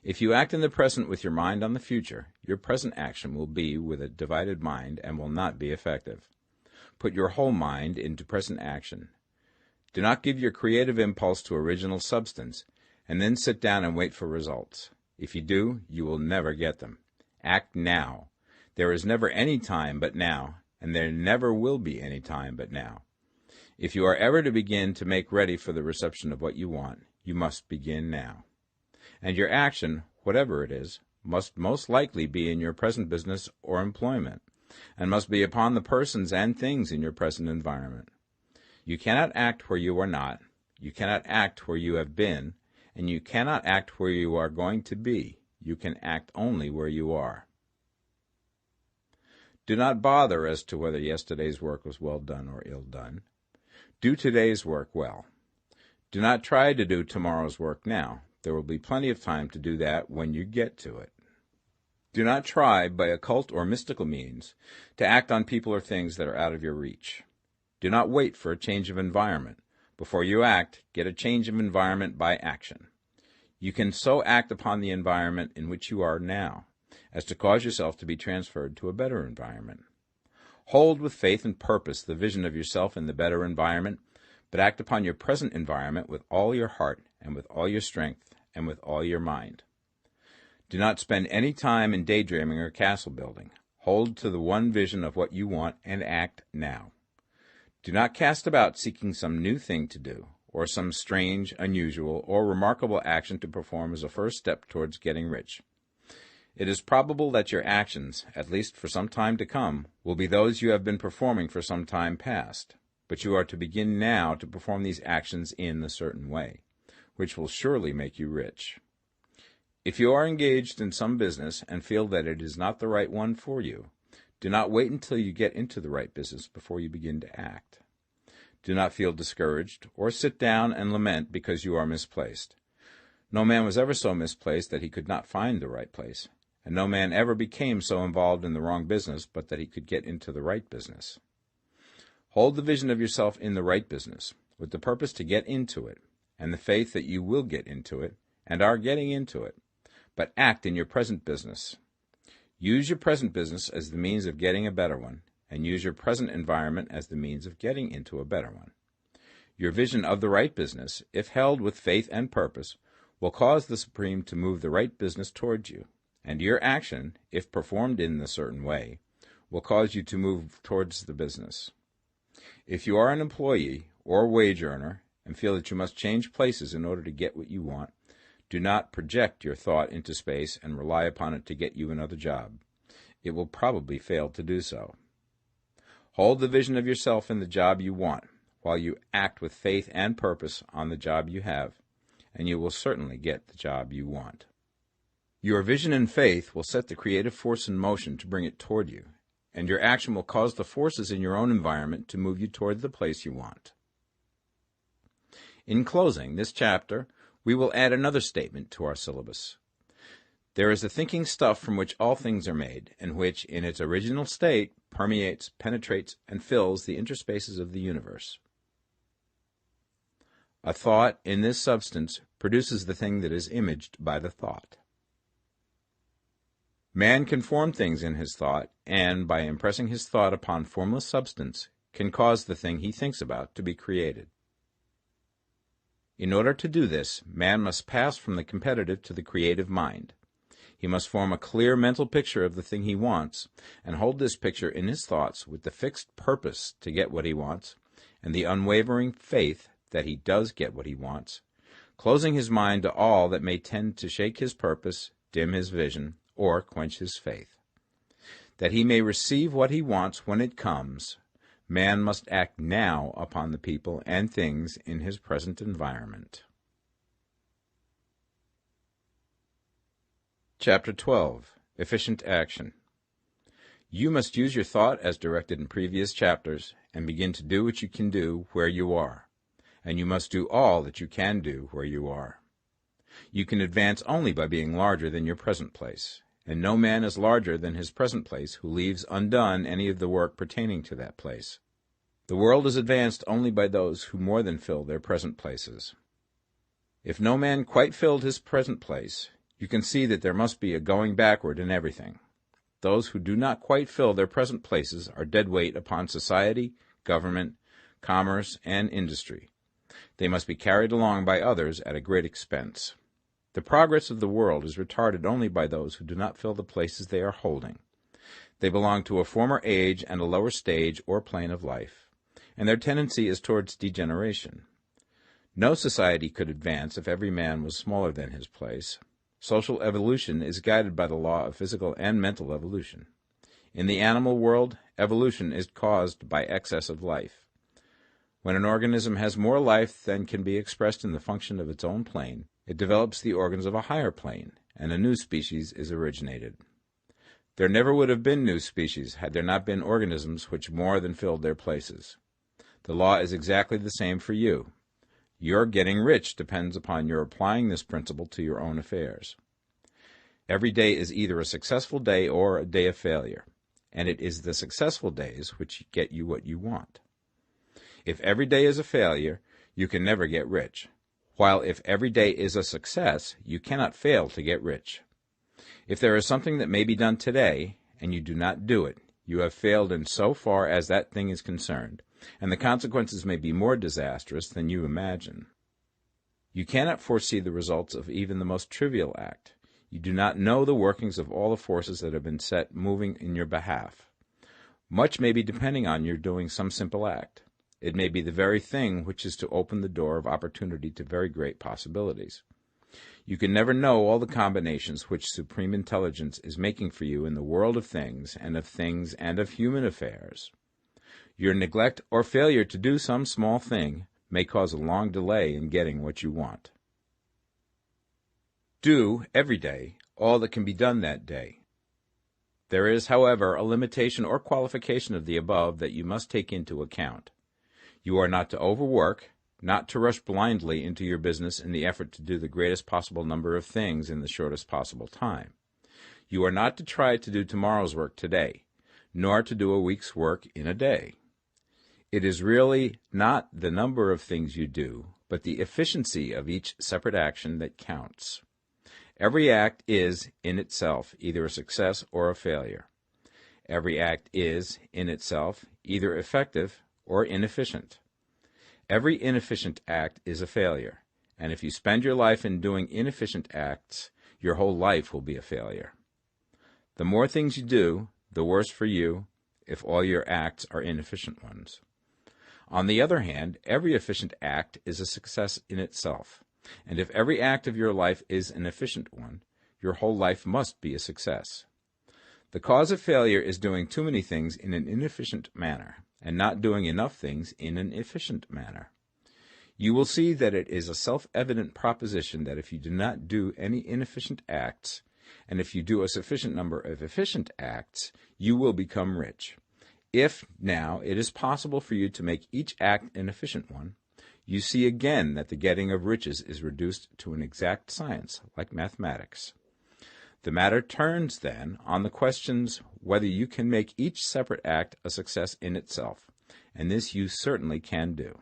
If you act in the present with your mind on the future, your present action will be with a divided mind and will not be effective. Put your whole mind into present action. Do not give your creative impulse to original substance, and then sit down and wait for results. If you do, you will never get them. Act now. There is never any time but now, and there never will be any time but now. If you are ever to begin to make ready for the reception of what you want, you must begin now. And your action, whatever it is, must most likely be in your present business or employment, and must be upon the persons and things in your present environment. You cannot act where you are not, you cannot act where you have been, and you cannot act where you are going to be. You can act only where you are. Do not bother as to whether yesterday's work was well done or ill done. Do today's work well. Do not try to do tomorrow's work now. There will be plenty of time to do that when you get to it. Do not try, by occult or mystical means, to act on people or things that are out of your reach. Do not wait for a change of environment. Before you act, get a change of environment by action. You can so act upon the environment in which you are now, as to cause yourself to be transferred to a better environment. Hold with faith and purpose the vision of yourself in the better environment, but act upon your present environment with all your heart and with all your strength and with all your mind. Do not spend any time in daydreaming or castle building. Hold to the one vision of what you want and act now. Do not cast about seeking some new thing to do, or some strange, unusual, or remarkable action to perform as a first step towards getting rich. It is probable that your actions, at least for some time to come, will be those you have been performing for some time past, but you are to begin now to perform these actions in a certain way, which will surely make you rich. If you are engaged in some business and feel that it is not the right one for you, do not wait until you get into the right business before you begin to act. Do not feel discouraged or sit down and lament because you are misplaced. No man was ever so misplaced that he could not find the right place, and no man ever became so involved in the wrong business but that he could get into the right business. Hold the vision of yourself in the right business, with the purpose to get into it, and the faith that you will get into it, and are getting into it, but act in your present business. Use your present business as the means of getting a better one, and use your present environment as the means of getting into a better one. Your vision of the right business, if held with faith and purpose, will cause the Supreme to move the right business towards you, and your action, if performed in a certain way, will cause you to move towards the business. If you are an employee or wage earner and feel that you must change places in order to get what you want, do not project your thought into space and rely upon it to get you another job. It will probably fail to do so. Hold the vision of yourself in the job you want, while you act with faith and purpose on the job you have, and you will certainly get the job you want. Your vision and faith will set the creative force in motion to bring it toward you, and your action will cause the forces in your own environment to move you toward the place you want. In closing this chapter, we will add another statement to our syllabus. There is the thinking stuff from which all things are made, and which, in its original state, permeates, penetrates, and fills the interspaces of the universe. A thought in this substance produces the thing that is imaged by the thought. Man can form things in his thought, and, by impressing his thought upon formless substance, can cause the thing he thinks about to be created. In order to do this, man must pass from the competitive to the creative mind. He must form a clear mental picture of the thing he wants, and hold this picture in his thoughts with the fixed purpose to get what he wants, and the unwavering faith that he does get what he wants, closing his mind to all that may tend to shake his purpose, dim his vision, or quench his faith. That he may receive what he wants when it comes, man must act now upon the people and things in his present environment. Chapter 12. Efficient Action. You must use your thought as directed in previous chapters and begin to do what you can do where you are, and you must do all that you can do where you are. You can advance only by being larger than your present place, and no man is larger than his present place who leaves undone any of the work pertaining to that place. The world is advanced only by those who more than fill their present places. If no man quite filled his present place, you can see that there must be a going backward in everything. Those who do not quite fill their present places are dead weight upon society, government, commerce, and industry. They must be carried along by others at a great expense. The progress of the world is retarded only by those who do not fill the places they are holding. They belong to a former age and a lower stage or plane of life, and their tendency is towards degeneration. No society could advance if every man was smaller than his place. Social evolution is guided by the law of physical and mental evolution. In the animal world, evolution is caused by excess of life. When an organism has more life than can be expressed in the function of its own plane, it develops the organs of a higher plane, and a new species is originated. There never would have been new species had there not been organisms which more than filled their places. The law is exactly the same for you. Your getting rich depends upon your applying this principle to your own affairs. Every day is either a successful day or a day of failure, and it is the successful days which get you what you want. If every day is a failure, you can never get rich, while if every day is a success, you cannot fail to get rich. If there is something that may be done today, and you do not do it, you have failed in so far as that thing is concerned, and the consequences may be more disastrous than you imagine. You cannot foresee the results of even the most trivial act. You do not know the workings of all the forces that have been set moving in your behalf. Much may be depending on your doing some simple act. It may be the very thing which is to open the door of opportunity to very great possibilities. You can never know all the combinations which Supreme Intelligence is making for you in the world of things and of human affairs. Your neglect or failure to do some small thing may cause a long delay in getting what you want. Do, every day, all that can be done that day. There is, however, a limitation or qualification of the above that you must take into account. You are not to overwork, not to rush blindly into your business in the effort to do the greatest possible number of things in the shortest possible time. You are not to try to do tomorrow's work today, nor to do a week's work in a day. It is really not the number of things you do, but the efficiency of each separate action that counts. Every act is, in itself, either a success or a failure. Every act is, in itself, either effective or inefficient. Every inefficient act is a failure, and if you spend your life in doing inefficient acts, your whole life will be a failure. The more things you do, the worse for you if all your acts are inefficient ones. On the other hand, every efficient act is a success in itself, and if every act of your life is an efficient one, your whole life must be a success. The cause of failure is doing too many things in an inefficient manner, and not doing enough things in an efficient manner. You will see that it is a self-evident proposition that if you do not do any inefficient acts, and if you do a sufficient number of efficient acts, you will become rich. If, now, it is possible for you to make each act an efficient one, you see again that the getting of riches is reduced to an exact science, like mathematics. The matter turns, then, on the questions whether you can make each separate act a success in itself, and this you certainly can do.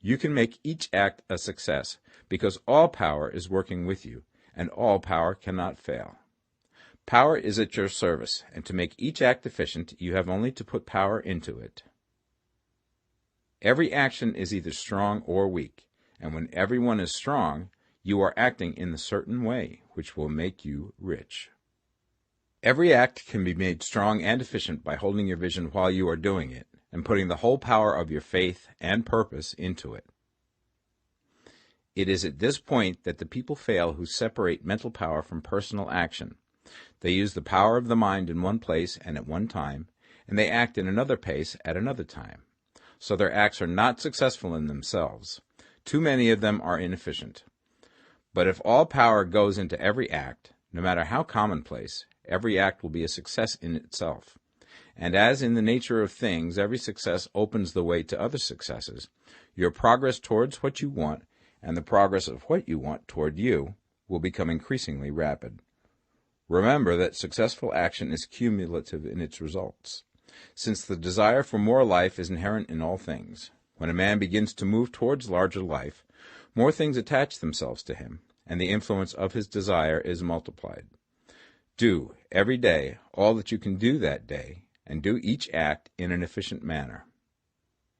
You can make each act a success because all power is working with you, and all power cannot fail. Power is at your service, and to make each act efficient, you have only to put power into it. Every action is either strong or weak, and when everyone is strong, you are acting in a certain way, which will make you rich. Every act can be made strong and efficient by holding your vision while you are doing it, and putting the whole power of your faith and purpose into it. It is at this point that the people fail who separate mental power from personal action. They use the power of the mind in one place and at one time, and they act in another place at another time. So their acts are not successful in themselves. Too many of them are inefficient. But if all power goes into every act, no matter how commonplace, every act will be a success in itself. And as in the nature of things, every success opens the way to other successes, your progress towards what you want and the progress of what you want toward you will become increasingly rapid. Remember that successful action is cumulative in its results. Since the desire for more life is inherent in all things, when a man begins to move towards larger life, more things attach themselves to him, and the influence of his desire is multiplied. Do, every day, all that you can do that day, and do each act in an efficient manner.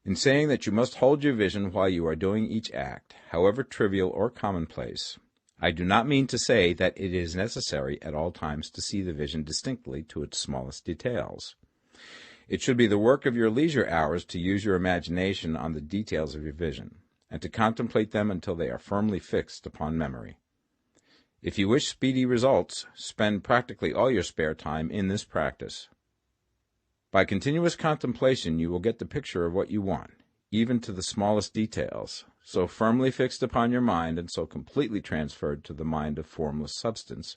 In saying that you must hold your vision while you are doing each act, however trivial or commonplace, I do not mean to say that it is necessary at all times to see the vision distinctly to its smallest details. It should be the work of your leisure hours to use your imagination on the details of your vision, and to contemplate them until they are firmly fixed upon memory. If you wish speedy results, spend practically all your spare time in this practice. By continuous contemplation you will get the picture of what you want, even to the smallest details, so firmly fixed upon your mind and so completely transferred to the mind of formless substance,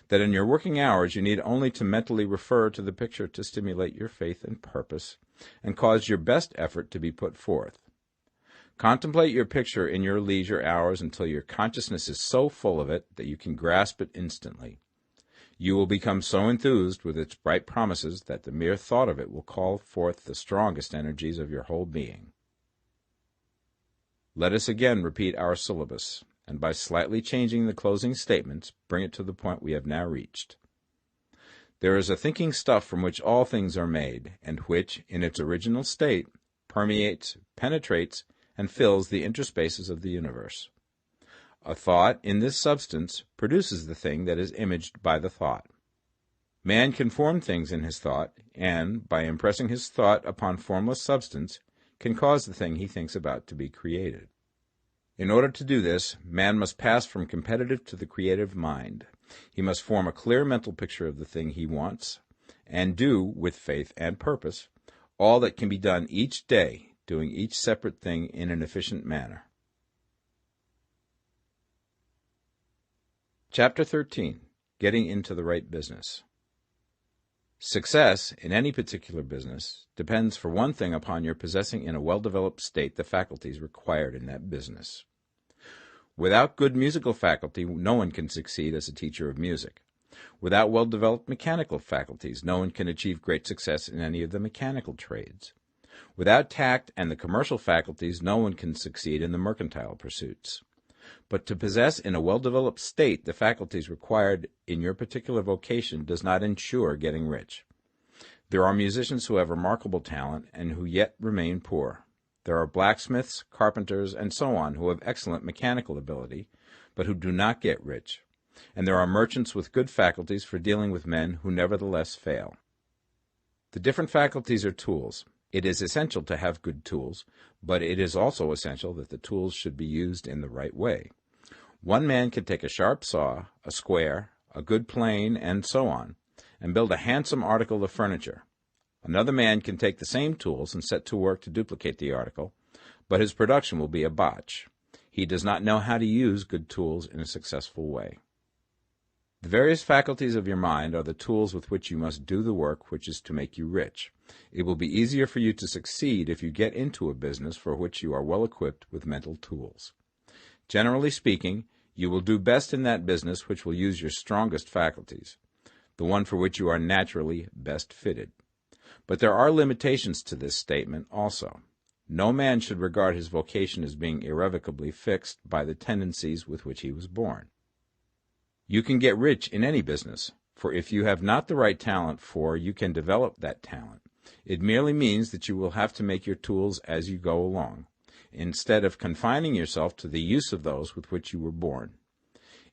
that in your working hours you need only to mentally refer to the picture to stimulate your faith and purpose, and cause your best effort to be put forth. Contemplate your picture in your leisure hours until your consciousness is so full of it that you can grasp it instantly. You will become so enthused with its bright promises that the mere thought of it will call forth the strongest energies of your whole being. Let us again repeat our syllabus, and by slightly changing the closing statements, bring it to the point we have now reached. There is a thinking stuff from which all things are made, and which, in its original state, permeates, penetrates, and fills the interspaces of the universe. A thought in this substance produces the thing that is imaged by the thought. Man can form things in his thought, and, by impressing his thought upon formless substance, can cause the thing he thinks about to be created. In order to do this, man must pass from competitive to the creative mind. He must form a clear mental picture of the thing he wants, and do, with faith and purpose, all that can be done each day, doing each separate thing in an efficient manner. Chapter 13. Getting into the right business. Success in any particular business depends for one thing upon your possessing in a well-developed state the faculties required in that business. Without good musical faculty, no one can succeed as a teacher of music. Without well-developed mechanical faculties, no one can achieve great success in any of the mechanical trades. Without tact and the commercial faculties, no one can succeed in the mercantile pursuits. But to possess in a well-developed state the faculties required in your particular vocation does not ensure getting rich. There are musicians who have remarkable talent and who yet remain poor. There are blacksmiths, carpenters, and so on who have excellent mechanical ability, but who do not get rich. And there are merchants with good faculties for dealing with men who nevertheless fail. The different faculties are tools. It is essential to have good tools, but it is also essential that the tools should be used in the right way. One man can take a sharp saw, a square, a good plane, and so on, and build a handsome article of furniture. Another man can take the same tools and set to work to duplicate the article, but his production will be a botch. He does not know how to use good tools in a successful way. The various faculties of your mind are the tools with which you must do the work which is to make you rich. It will be easier for you to succeed if you get into a business for which you are well equipped with mental tools. Generally speaking, you will do best in that business which will use your strongest faculties, the one for which you are naturally best fitted. But there are limitations to this statement also. No man should regard his vocation as being irrevocably fixed by the tendencies with which he was born. You can get rich in any business, for if you have not the right talent you can develop that talent. It merely means that you will have to make your tools as you go along, instead of confining yourself to the use of those with which you were born.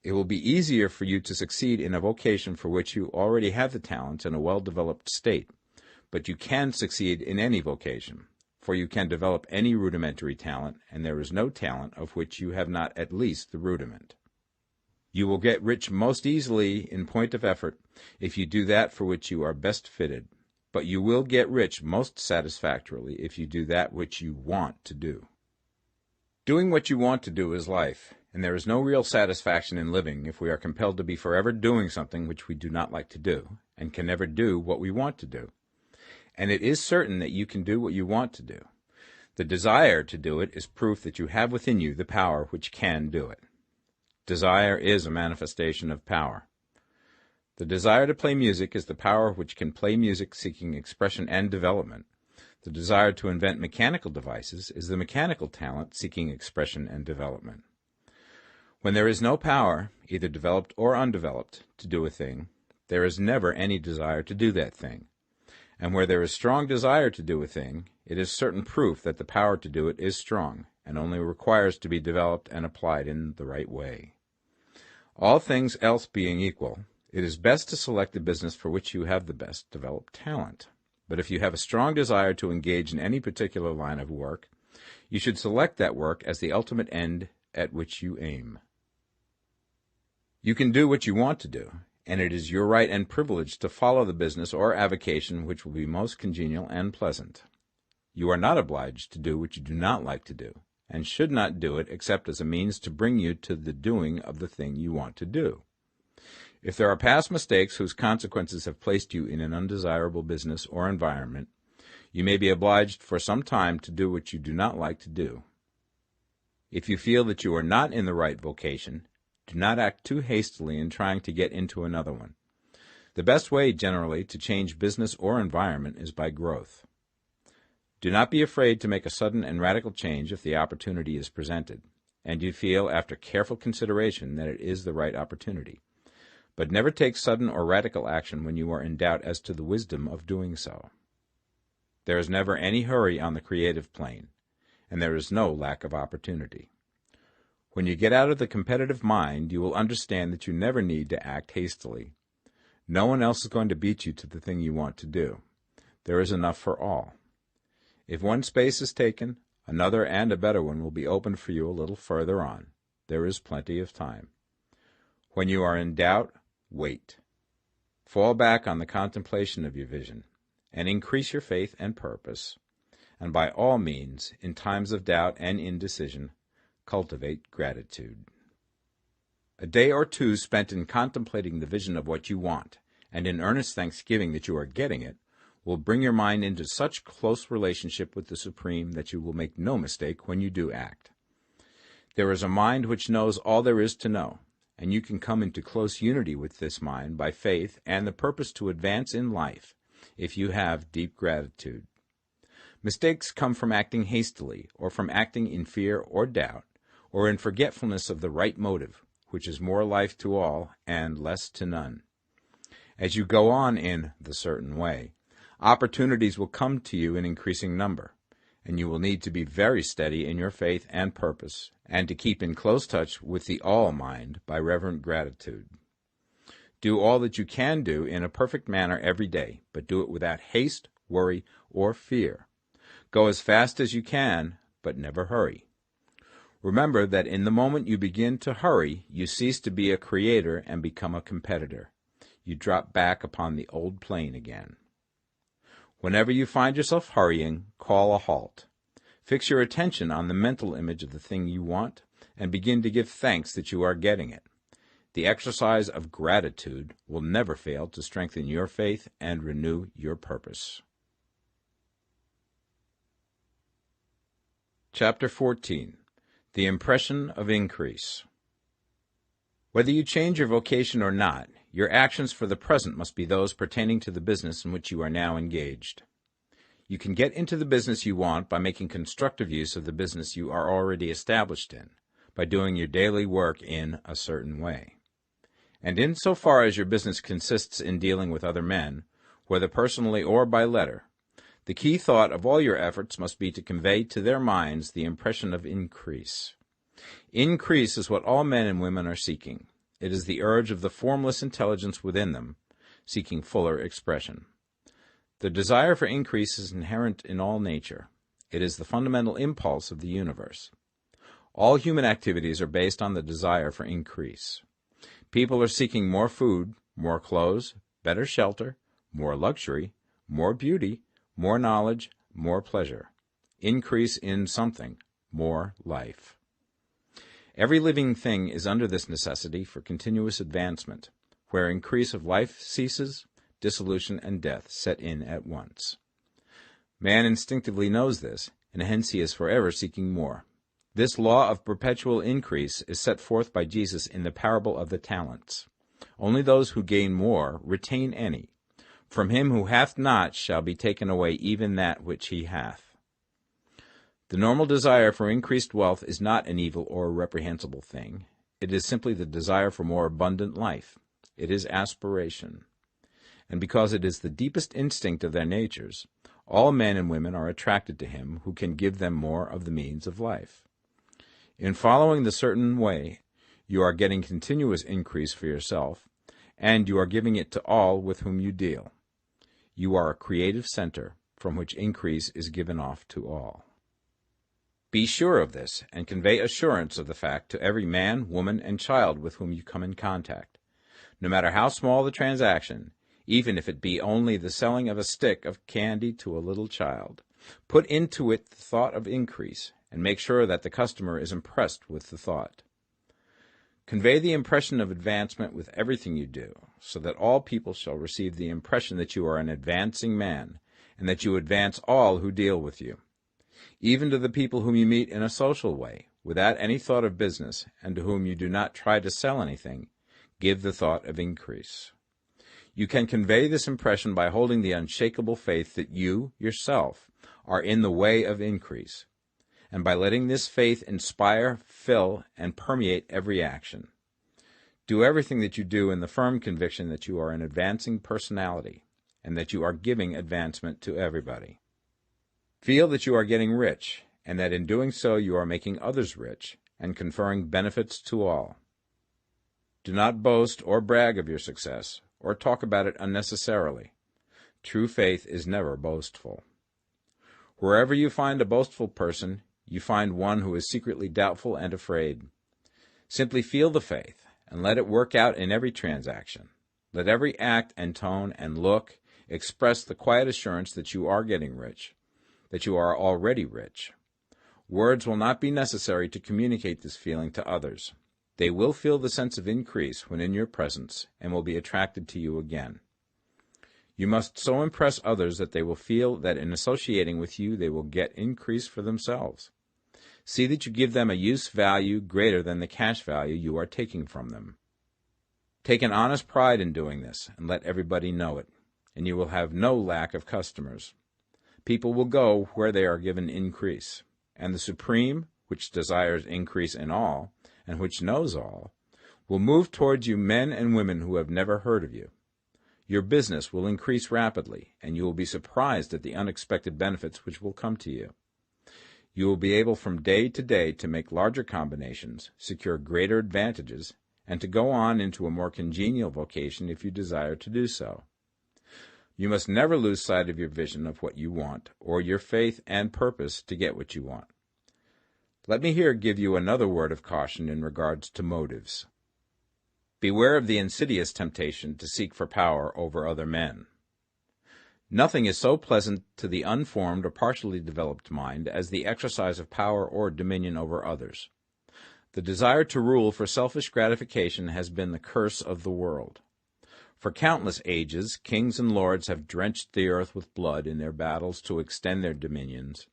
It will be easier for you to succeed in a vocation for which you already have the talent in a well-developed state, but you can succeed in any vocation, for you can develop any rudimentary talent, and there is no talent of which you have not at least the rudiment. You will get rich most easily in point of effort if you do that for which you are best fitted, but you will get rich most satisfactorily if you do that which you want to do. Doing what you want to do is life, and there is no real satisfaction in living if we are compelled to be forever doing something which we do not like to do, and can never do what we want to do. And it is certain that you can do what you want to do. The desire to do it is proof that you have within you the power which can do it. Desire is a manifestation of power. The desire to play music is the power which can play music seeking expression and development. The desire to invent mechanical devices is the mechanical talent seeking expression and development. When there is no power, either developed or undeveloped, to do a thing, there is never any desire to do that thing. And where there is strong desire to do a thing, it is certain proof that the power to do it is strong, and only requires to be developed and applied in the right way. All things else being equal, it is best to select the business for which you have the best developed talent. But if you have a strong desire to engage in any particular line of work, you should select that work as the ultimate end at which you aim. You can do what you want to do, and it is your right and privilege to follow the business or avocation which will be most congenial and pleasant. You are not obliged to do what you do not like to do, and should not do it except as a means to bring you to the doing of the thing you want to do. If there are past mistakes whose consequences have placed you in an undesirable business or environment, you may be obliged for some time to do what you do not like to do. If you feel that you are not in the right vocation, do not act too hastily in trying to get into another one. The best way, generally, to change business or environment is by growth. Do not be afraid to make a sudden and radical change if the opportunity is presented, and you feel after careful consideration that it is the right opportunity. But never take sudden or radical action when you are in doubt as to the wisdom of doing so. There is never any hurry on the creative plane, and there is no lack of opportunity. When you get out of the competitive mind, you will understand that you never need to act hastily. No one else is going to beat you to the thing you want to do. There is enough for all. If one space is taken, another and a better one will be opened for you a little further on. There is plenty of time. When you are in doubt, wait. Fall back on the contemplation of your vision, and increase your faith and purpose. And by all means, in times of doubt and indecision, cultivate gratitude. A day or two spent in contemplating the vision of what you want, and in earnest thanksgiving that you are getting it, will bring your mind into such close relationship with the Supreme that you will make no mistake when you do act. There is a mind which knows all there is to know, and you can come into close unity with this mind by faith and the purpose to advance in life, if you have deep gratitude. Mistakes come from acting hastily, or from acting in fear or doubt, or in forgetfulness of the right motive, which is more life to all and less to none. As you go on in the certain way, opportunities will come to you in increasing number, and you will need to be very steady in your faith and purpose, and to keep in close touch with the all-mind by reverent gratitude. Do all that you can do in a perfect manner every day, but do it without haste, worry, or fear. Go as fast as you can, but never hurry. Remember that in the moment you begin to hurry, you cease to be a creator and become a competitor. You drop back upon the old plane again. Whenever you find yourself hurrying, call a halt. Fix your attention on the mental image of the thing you want, and begin to give thanks that you are getting it. The exercise of gratitude will never fail to strengthen your faith and renew your purpose. Chapter 14. The Impression of Increase. Whether you change your vocation or not, your actions for the present must be those pertaining to the business in which you are now engaged. You can get into the business you want by making constructive use of the business you are already established in, by doing your daily work in a certain way. And in so far as your business consists in dealing with other men, whether personally or by letter, the key thought of all your efforts must be to convey to their minds the impression of increase. Increase is what all men and women are seeking. It is the urge of the formless intelligence within them, seeking fuller expression. The desire for increase is inherent in all nature. It is the fundamental impulse of the universe. All human activities are based on the desire for increase. People are seeking more food, more clothes, better shelter, more luxury, more beauty, more knowledge, more pleasure. Increase in something, more life. Every living thing is under this necessity for continuous advancement. Where increase of life ceases, dissolution and death set in at once. Man instinctively knows this, and hence he is forever seeking more. This law of perpetual increase is set forth by Jesus in the parable of the talents. Only those who gain more retain any. From him who hath not shall be taken away even that which he hath. The normal desire for increased wealth is not an evil or a reprehensible thing. It is simply the desire for more abundant life. It is aspiration. And because it is the deepest instinct of their natures, all men and women are attracted to him who can give them more of the means of life. In following the certain way, you are getting continuous increase for yourself, and you are giving it to all with whom you deal. You are a creative center from which increase is given off to all. Be sure of this, and convey assurance of the fact to every man, woman, and child with whom you come in contact. No matter how small the transaction, even if it be only the selling of a stick of candy to a little child, put into it the thought of increase, and make sure that the customer is impressed with the thought. Convey the impression of advancement with everything you do, so that all people shall receive the impression that you are an advancing man, and that you advance all who deal with you. Even to the people whom you meet in a social way, without any thought of business, and to whom you do not try to sell anything, give the thought of increase. You can convey this impression by holding the unshakable faith that you, yourself, are in the way of increase, and by letting this faith inspire, fill, and permeate every action. Do everything that you do in the firm conviction that you are an advancing personality, and that you are giving advancement to everybody. Feel that you are getting rich, and that in doing so you are making others rich, and conferring benefits to all. Do not boast or brag of your success, or talk about it unnecessarily. True faith is never boastful. Wherever you find a boastful person, you find one who is secretly doubtful and afraid. Simply feel the faith, and let it work out in every transaction. Let every act and tone and look express the quiet assurance that you are getting rich, that you are already rich. Words will not be necessary to communicate this feeling to others. They will feel the sense of increase when in your presence and will be attracted to you again. You must so impress others that they will feel that in associating with you they will get increase for themselves. See that you give them a use value greater than the cash value you are taking from them. Take an honest pride in doing this and let everybody know it, and you will have no lack of customers. People will go where they are given increase, and the Supreme, which desires increase in all, and which knows all, will move towards you men and women who have never heard of you. Your business will increase rapidly, and you will be surprised at the unexpected benefits which will come to you. You will be able from day to day to make larger combinations, secure greater advantages, and to go on into a more congenial vocation if you desire to do so. You must never lose sight of your vision of what you want, or your faith and purpose to get what you want. Let me here give you another word of caution in regards to motives. Beware of the insidious temptation to seek for power over other men. Nothing is so pleasant to the unformed or partially developed mind as the exercise of power or dominion over others. The desire to rule for selfish gratification has been the curse of the world. For countless ages, kings and lords have drenched the earth with blood in their battles to extend their dominions.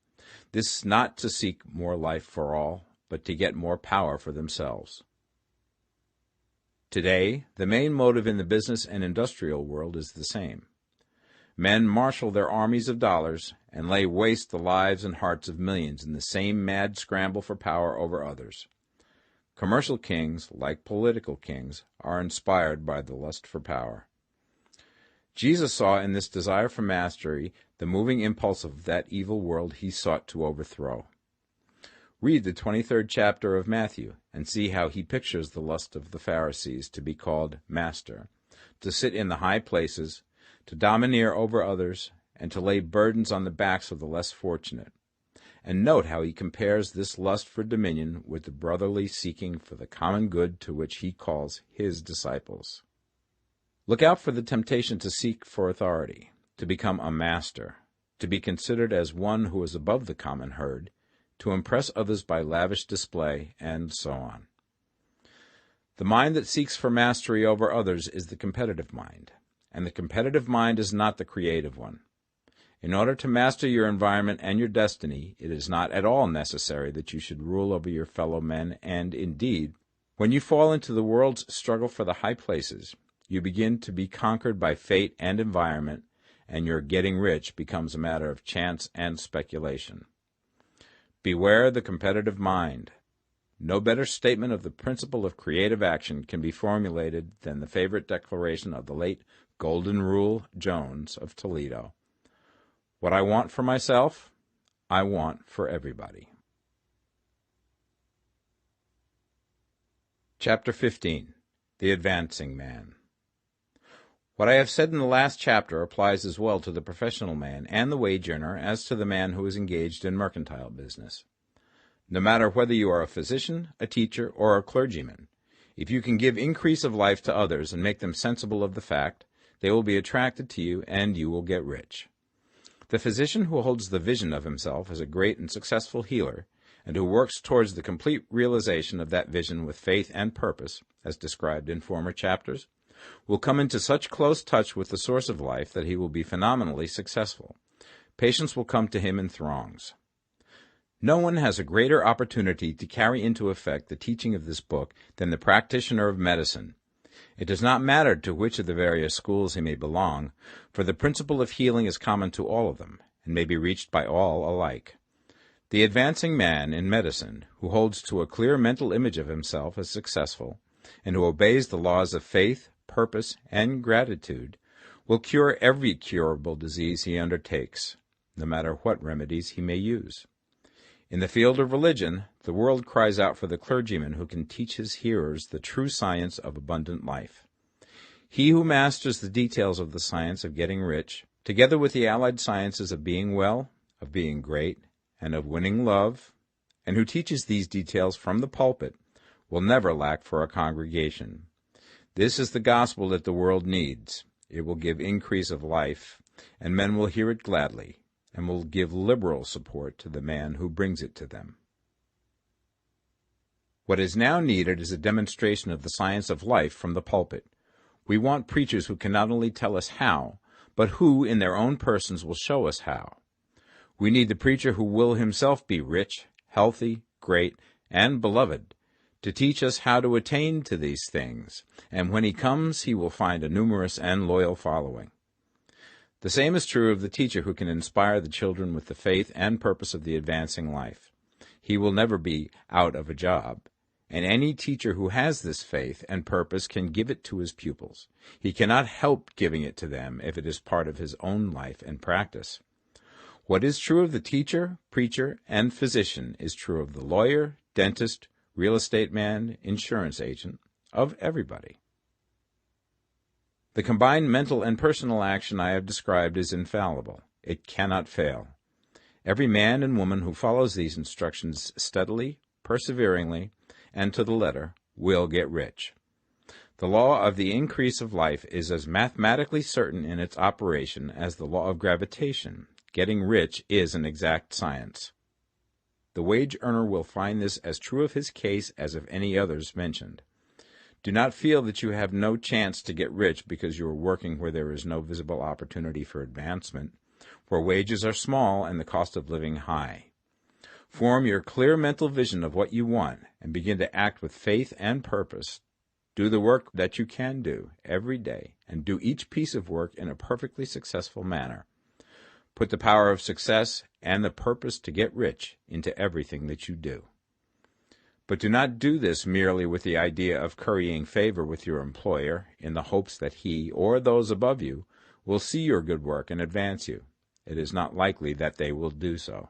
This not to seek more life for all, but to get more power for themselves. Today, the main motive in the business and industrial world is the same. Men marshal their armies of dollars and lay waste the lives and hearts of millions in the same mad scramble for power over others. Commercial kings, like political kings, are inspired by the lust for power. Jesus saw in this desire for mastery the moving impulse of that evil world he sought to overthrow. Read the 23rd chapter of Matthew and see how he pictures the lust of the Pharisees to be called master, to sit in the high places, to domineer over others, and to lay burdens on the backs of the less fortunate. And note how he compares this lust for dominion with the brotherly seeking for the common good to which he calls his disciples. Look out for the temptation to seek for authority, to become a master, to be considered as one who is above the common herd, to impress others by lavish display, and so on. The mind that seeks for mastery over others is the competitive mind, and the competitive mind is not the creative one. In order to master your environment and your destiny, it is not at all necessary that you should rule over your fellow men, and indeed, when you fall into the world's struggle for the high places, you begin to be conquered by fate and environment, and your getting rich becomes a matter of chance and speculation. Beware the competitive mind. No better statement of the principle of creative action can be formulated than the favorite declaration of the late Golden Rule Jones of Toledo. What I want for myself, I want for everybody. Chapter 15. The Advancing Man. What I have said in the last chapter applies as well to the professional man and the wage earner as to the man who is engaged in mercantile business. No matter whether you are a physician, a teacher, or a clergyman, if you can give increase of life to others and make them sensible of the fact, they will be attracted to you and you will get rich. The physician who holds the vision of himself as a great and successful healer, and who works towards the complete realization of that vision with faith and purpose, as described in former chapters, will come into such close touch with the source of life that he will be phenomenally successful. Patients will come to him in throngs. No one has a greater opportunity to carry into effect the teaching of this book than the practitioner of medicine. It does not matter to which of the various schools he may belong, for the principle of healing is common to all of them, and may be reached by all alike. The advancing man in medicine, who holds to a clear mental image of himself as successful, and who obeys the laws of faith, purpose, and gratitude, will cure every curable disease he undertakes, no matter what remedies he may use. In the field of religion, the world cries out for the clergyman who can teach his hearers the true science of abundant life. He who masters the details of the science of getting rich, together with the allied sciences of being well, of being great, and of winning love, and who teaches these details from the pulpit, will never lack for a congregation. This is the gospel that the world needs. It will give increase of life, and men will hear it gladly, and will give liberal support to the man who brings it to them. What is now needed is a demonstration of the science of life from the pulpit. We want preachers who can not only tell us how, but who, in their own persons, will show us how. We need the preacher who will himself be rich, healthy, great, and beloved, to teach us how to attain to these things, and when he comes, he will find a numerous and loyal following. The same is true of the teacher who can inspire the children with the faith and purpose of the advancing life. He will never be out of a job, and any teacher who has this faith and purpose can give it to his pupils. He cannot help giving it to them if it is part of his own life and practice. What is true of the teacher, preacher, and physician is true of the lawyer, dentist, real estate man, insurance agent, of everybody. The combined mental and personal action I have described is infallible. It cannot fail. Every man and woman who follows these instructions steadily, perseveringly, and to the letter will get rich. The law of the increase of life is as mathematically certain in its operation as the law of gravitation. Getting rich is an exact science. The wage earner will find this as true of his case as of any others mentioned. Do not feel that you have no chance to get rich because you are working where there is no visible opportunity for advancement, where wages are small and the cost of living high. Form your clear mental vision of what you want and begin to act with faith and purpose. Do the work that you can do every day and do each piece of work in a perfectly successful manner. Put the power of success and the purpose to get rich into everything that you do. But do not do this merely with the idea of currying favor with your employer in the hopes that he or those above you will see your good work and advance you. It is not likely that they will do so.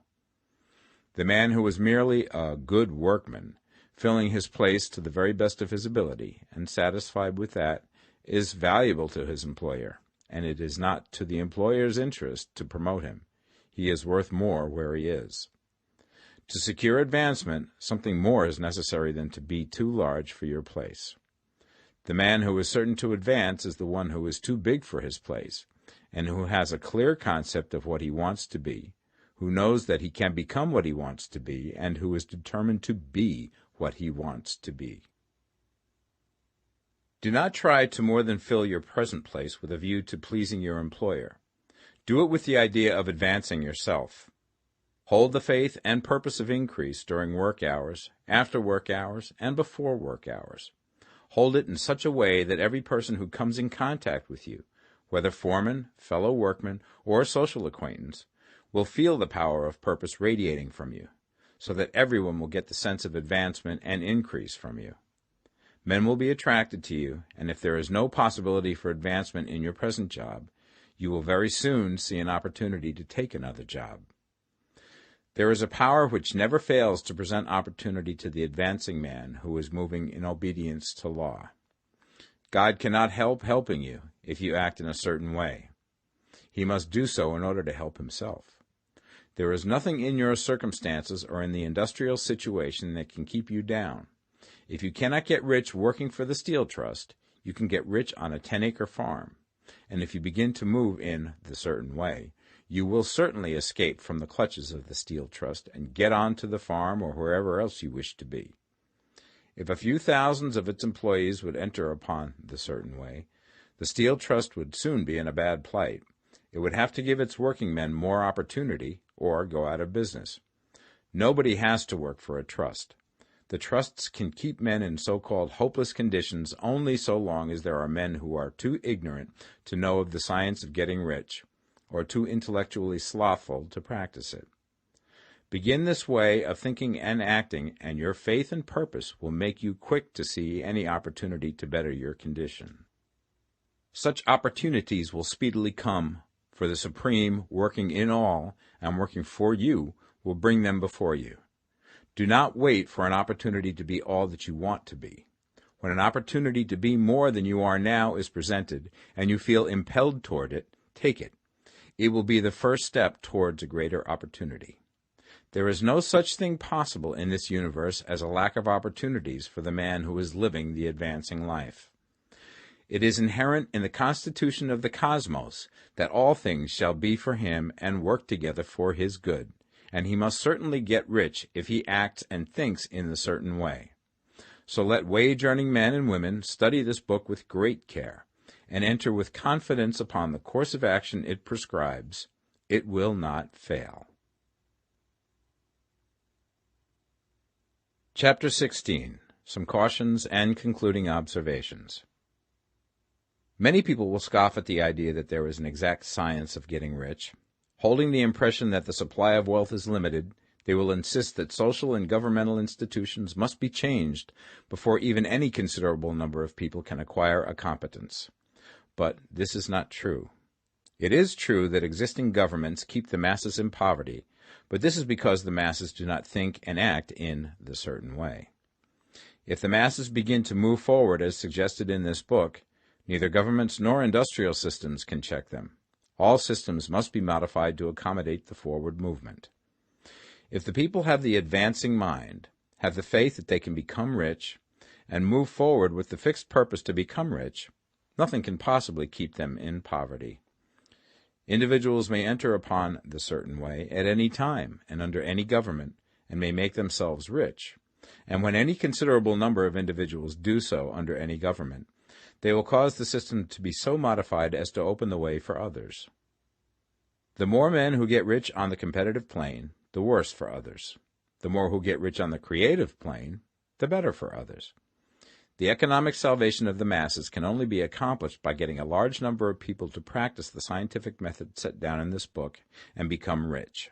The man who is merely a good workman, filling his place to the very best of his ability, and satisfied with that, is valuable to his employer, and it is not to the employer's interest to promote him. He is worth more where he is. To secure advancement, something more is necessary than to be too large for your place. The man who is certain to advance is the one who is too big for his place, and who has a clear concept of what he wants to be, who knows that he can become what he wants to be, and who is determined to be what he wants to be. Do not try to more than fill your present place with a view to pleasing your employer. Do it with the idea of advancing yourself. Hold the faith and purpose of increase during work hours, after work hours, and before work hours. Hold it in such a way that every person who comes in contact with you, whether foreman, fellow workman, or social acquaintance, will feel the power of purpose radiating from you, so that everyone will get the sense of advancement and increase from you. Men will be attracted to you, and if there is no possibility for advancement in your present job, you will very soon see an opportunity to take another job. There is a power which never fails to present opportunity to the advancing man who is moving in obedience to law. God cannot help helping you if you act in a certain way. He must do so in order to help himself. There is nothing in your circumstances or in the industrial situation that can keep you down. If you cannot get rich working for the Steel Trust, you can get rich on a 10-acre farm. And if you begin to move in the certain way, you will certainly escape from the clutches of the Steel Trust and get on to the farm or wherever else you wish to be. If a few thousands of its employees would enter upon the certain way, the Steel Trust would soon be in a bad plight. It would have to give its working men more opportunity or go out of business. Nobody has to work for a trust. The trusts can keep men in so-called hopeless conditions only so long as there are men who are too ignorant to know of the science of getting rich, or too intellectually slothful to practice it. Begin this way of thinking and acting, and your faith and purpose will make you quick to see any opportunity to better your condition. Such opportunities will speedily come, for the Supreme, working in all and working for you, will bring them before you. Do not wait for an opportunity to be all that you want to be. When an opportunity to be more than you are now is presented, and you feel impelled toward it, take it. It will be the first step towards a greater opportunity. There is no such thing possible in this universe as a lack of opportunities for the man who is living the advancing life. It is inherent in the constitution of the cosmos that all things shall be for him and work together for his good, and he must certainly get rich if he acts and thinks in a certain way. So let wage-earning men and women study this book with great care and enter with confidence upon the course of action it prescribes. It will not fail. Chapter 16. Some Cautions and Concluding Observations. Many people will scoff at the idea that there is an exact science of getting rich. Holding the impression that the supply of wealth is limited, they will insist that social and governmental institutions must be changed before even any considerable number of people can acquire a competence. But this is not true. It is true that existing governments keep the masses in poverty, but this is because the masses do not think and act in the certain way. If the masses begin to move forward as suggested in this book, neither governments nor industrial systems can check them. All systems must be modified to accommodate the forward movement. If the people have the advancing mind, have the faith that they can become rich, and move forward with the fixed purpose to become rich, nothing can possibly keep them in poverty. Individuals may enter upon the certain way at any time and under any government, and may make themselves rich. And when any considerable number of individuals do so under any government, they will cause the system to be so modified as to open the way for others. The more men who get rich on the competitive plane, the worse for others. The more who get rich on the creative plane, the better for others. The economic salvation of the masses can only be accomplished by getting a large number of people to practice the scientific method set down in this book and become rich.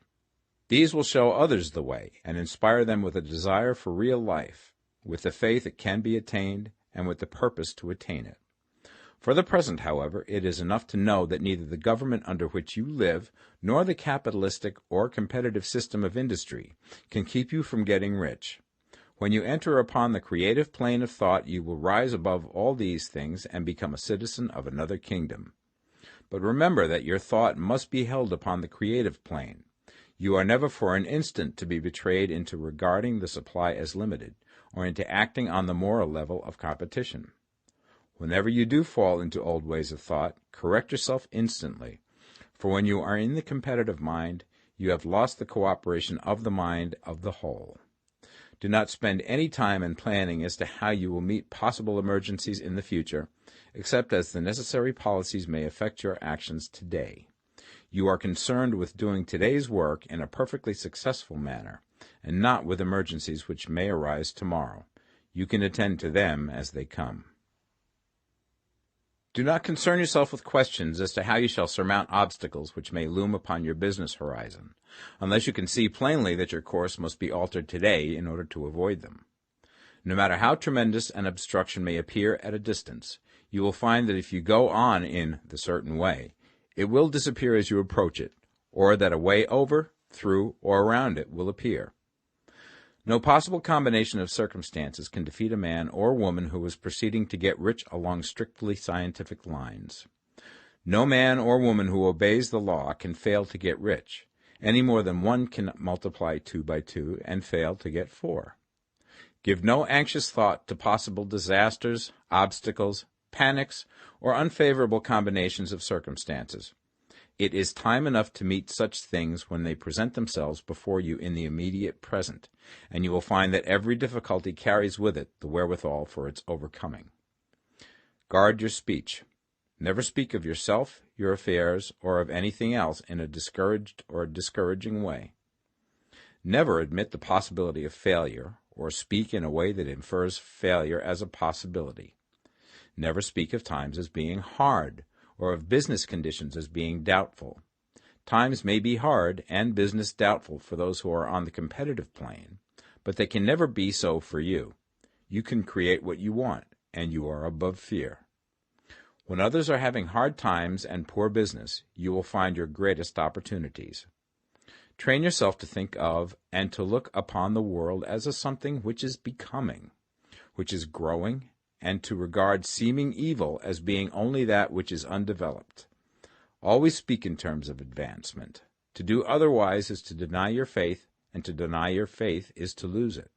These will show others the way and inspire them with a desire for real life, with the faith it can be attained, and with the purpose to attain it. For the present, however, it is enough to know that neither the government under which you live nor the capitalistic or competitive system of industry can keep you from getting rich. When you enter upon the creative plane of thought, you will rise above all these things and become a citizen of another kingdom. But remember that your thought must be held upon the creative plane. You are never for an instant to be betrayed into regarding the supply as limited, or into acting on the moral level of competition. Whenever you do fall into old ways of thought, correct yourself instantly, for when you are in the competitive mind, you have lost the cooperation of the mind of the whole. Do not spend any time in planning as to how you will meet possible emergencies in the future, except as the necessary policies may affect your actions today. You are concerned with doing today's work in a perfectly successful manner, and not with emergencies which may arise tomorrow. You can attend to them as they come. Do not concern yourself with questions as to how you shall surmount obstacles which may loom upon your business horizon, unless you can see plainly that your course must be altered today in order to avoid them. No matter how tremendous an obstruction may appear at a distance, you will find that if you go on in the certain way, it will disappear as you approach it, or that a way over, through, or around it will appear. No possible combination of circumstances can defeat a man or woman who is proceeding to get rich along strictly scientific lines. No man or woman who obeys the law can fail to get rich, any more than one can multiply 2 by 2 and fail to get 4. Give no anxious thought to possible disasters, obstacles, panics, or unfavorable combinations of circumstances. It is time enough to meet such things when they present themselves before you in the immediate present, and you will find that every difficulty carries with it the wherewithal for its overcoming. Guard your speech. Never speak of yourself, your affairs, or of anything else in a discouraged or discouraging way. Never admit the possibility of failure, or speak in a way that infers failure as a possibility. Never speak of times as being hard, or of business conditions as being doubtful. Times may be hard and business doubtful for those who are on the competitive plane, but they can never be so for you. You can create what you want, and you are above fear. When others are having hard times and poor business, you will find your greatest opportunities. Train yourself to think of and to look upon the world as a something which is becoming, which is growing, and to regard seeming evil as being only that which is undeveloped. Always speak in terms of advancement. To do otherwise is to deny your faith, and to deny your faith is to lose it.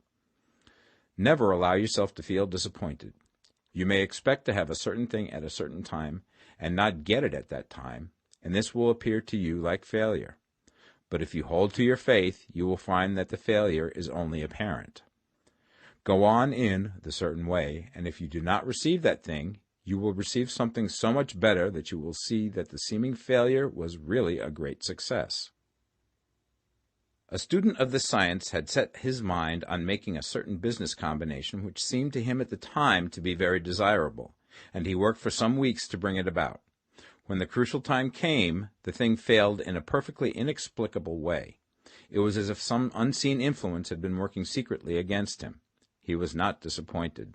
Never allow yourself to feel disappointed. You may expect to have a certain thing at a certain time, and not get it at that time, and this will appear to you like failure. But if you hold to your faith, you will find that the failure is only apparent. Go on in the certain way, and if you do not receive that thing, you will receive something so much better that you will see that the seeming failure was really a great success. A student of this science had set his mind on making a certain business combination which seemed to him at the time to be very desirable, and he worked for some weeks to bring it about. When the crucial time came, the thing failed in a perfectly inexplicable way. It was as if some unseen influence had been working secretly against him. He was not disappointed.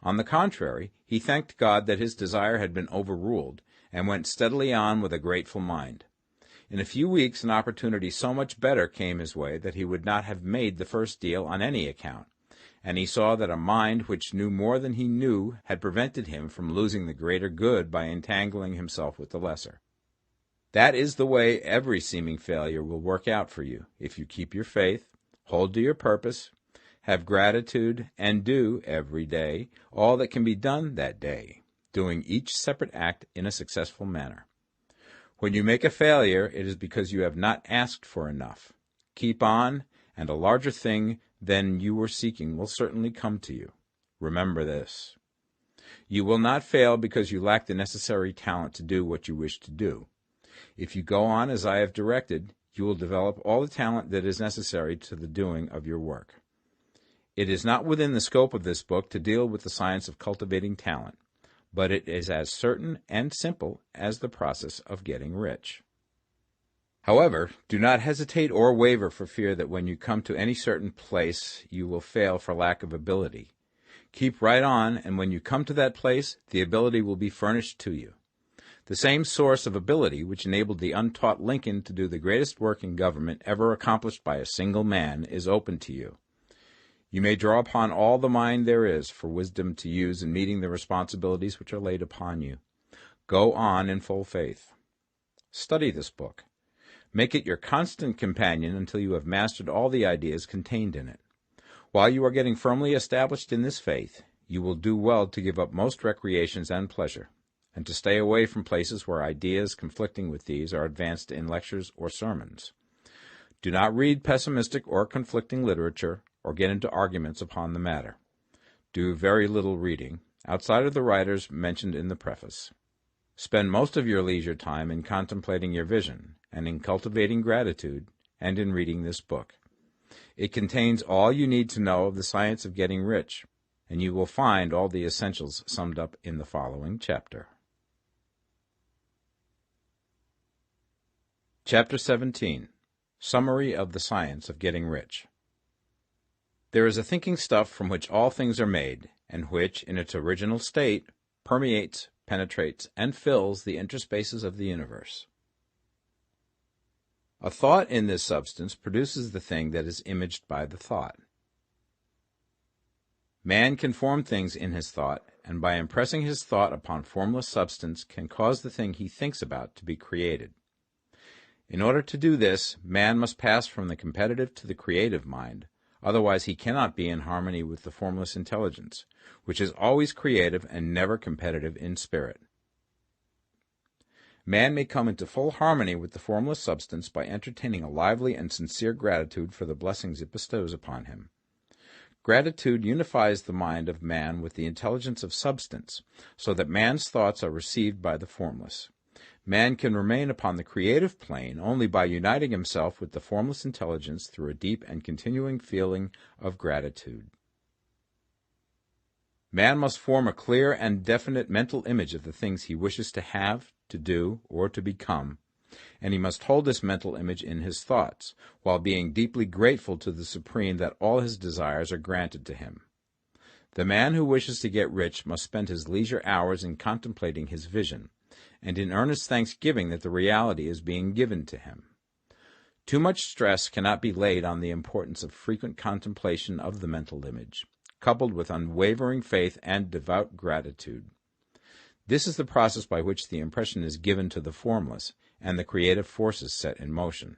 On the contrary, he thanked God that his desire had been overruled, and went steadily on with a grateful mind. In a few weeks an opportunity so much better came his way that he would not have made the first deal on any account, and he saw that a mind which knew more than he knew had prevented him from losing the greater good by entangling himself with the lesser. That is the way every seeming failure will work out for you, if you keep your faith, hold to your purpose, have gratitude, and do, every day, all that can be done that day, doing each separate act in a successful manner. When you make a failure, it is because you have not asked for enough. Keep on, and a larger thing than you were seeking will certainly come to you. Remember this. You will not fail because you lack the necessary talent to do what you wish to do. If you go on as I have directed, you will develop all the talent that is necessary to the doing of your work. It is not within the scope of this book to deal with the science of cultivating talent, but it is as certain and simple as the process of getting rich. However, do not hesitate or waver for fear that when you come to any certain place you will fail for lack of ability. Keep right on, and when you come to that place, the ability will be furnished to you. The same source of ability which enabled the untaught Lincoln to do the greatest work in government ever accomplished by a single man is open to you. You may draw upon all the mind there is for wisdom to use in meeting the responsibilities which are laid upon you. Go on in full faith. Study this book. Make it your constant companion until you have mastered all the ideas contained in it. While you are getting firmly established in this faith, you will do well to give up most recreations and pleasure, and to stay away from places where ideas conflicting with these are advanced in lectures or sermons. Do not read pessimistic or conflicting literature, or get into arguments upon the matter. Do very little reading, outside of the writers mentioned in the preface. Spend most of your leisure time in contemplating your vision, and in cultivating gratitude, and in reading this book. It contains all you need to know of the science of getting rich, and you will find all the essentials summed up in the following chapter. Chapter 17. Summary of the Science of Getting Rich. There is a thinking stuff from which all things are made, and which, in its original state, permeates, penetrates, and fills the interspaces of the universe. A thought in this substance produces the thing that is imaged by the thought. Man can form things in his thought, and by impressing his thought upon formless substance can cause the thing he thinks about to be created. In order to do this, man must pass from the competitive to the creative mind, otherwise he cannot be in harmony with the formless intelligence, which is always creative and never competitive in spirit. Man may come into full harmony with the formless substance by entertaining a lively and sincere gratitude for the blessings it bestows upon him. Gratitude unifies the mind of man with the intelligence of substance, so that man's thoughts are received by the formless. Man can remain upon the creative plane only by uniting himself with the formless intelligence through a deep and continuing feeling of gratitude. Man must form a clear and definite mental image of the things he wishes to have, to do, or to become, and he must hold this mental image in his thoughts, while being deeply grateful to the Supreme that all his desires are granted to him. The man who wishes to get rich must spend his leisure hours in contemplating his vision, and in earnest thanksgiving that the reality is being given to him. Too much stress cannot be laid on the importance of frequent contemplation of the mental image, coupled with unwavering faith and devout gratitude. This is the process by which the impression is given to the formless, and the creative forces set in motion.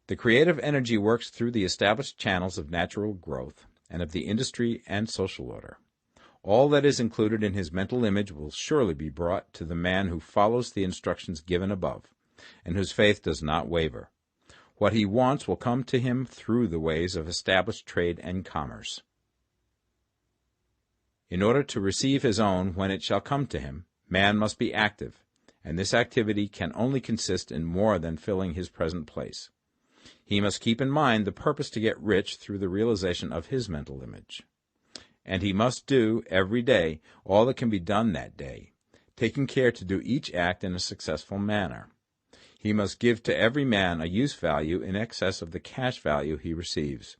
The creative energy works through the established channels of natural growth, and of the industry and social order. All that is included in his mental image will surely be brought to the man who follows the instructions given above, and whose faith does not waver. What he wants will come to him through the ways of established trade and commerce. In order to receive his own when it shall come to him, man must be active, and this activity can only consist in more than filling his present place. He must keep in mind the purpose to get rich through the realization of his mental image. And he must do, every day, all that can be done that day, taking care to do each act in a successful manner. He must give to every man a use value in excess of the cash value he receives,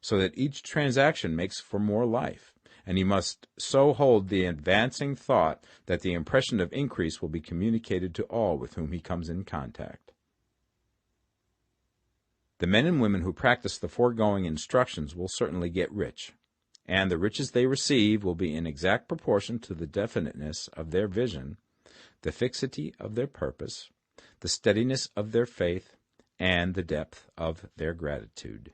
so that each transaction makes for more life, and he must so hold the advancing thought that the impression of increase will be communicated to all with whom he comes in contact. The men and women who practice the foregoing instructions will certainly get rich, and the riches they receive will be in exact proportion to the definiteness of their vision, the fixity of their purpose, the steadiness of their faith, and the depth of their gratitude.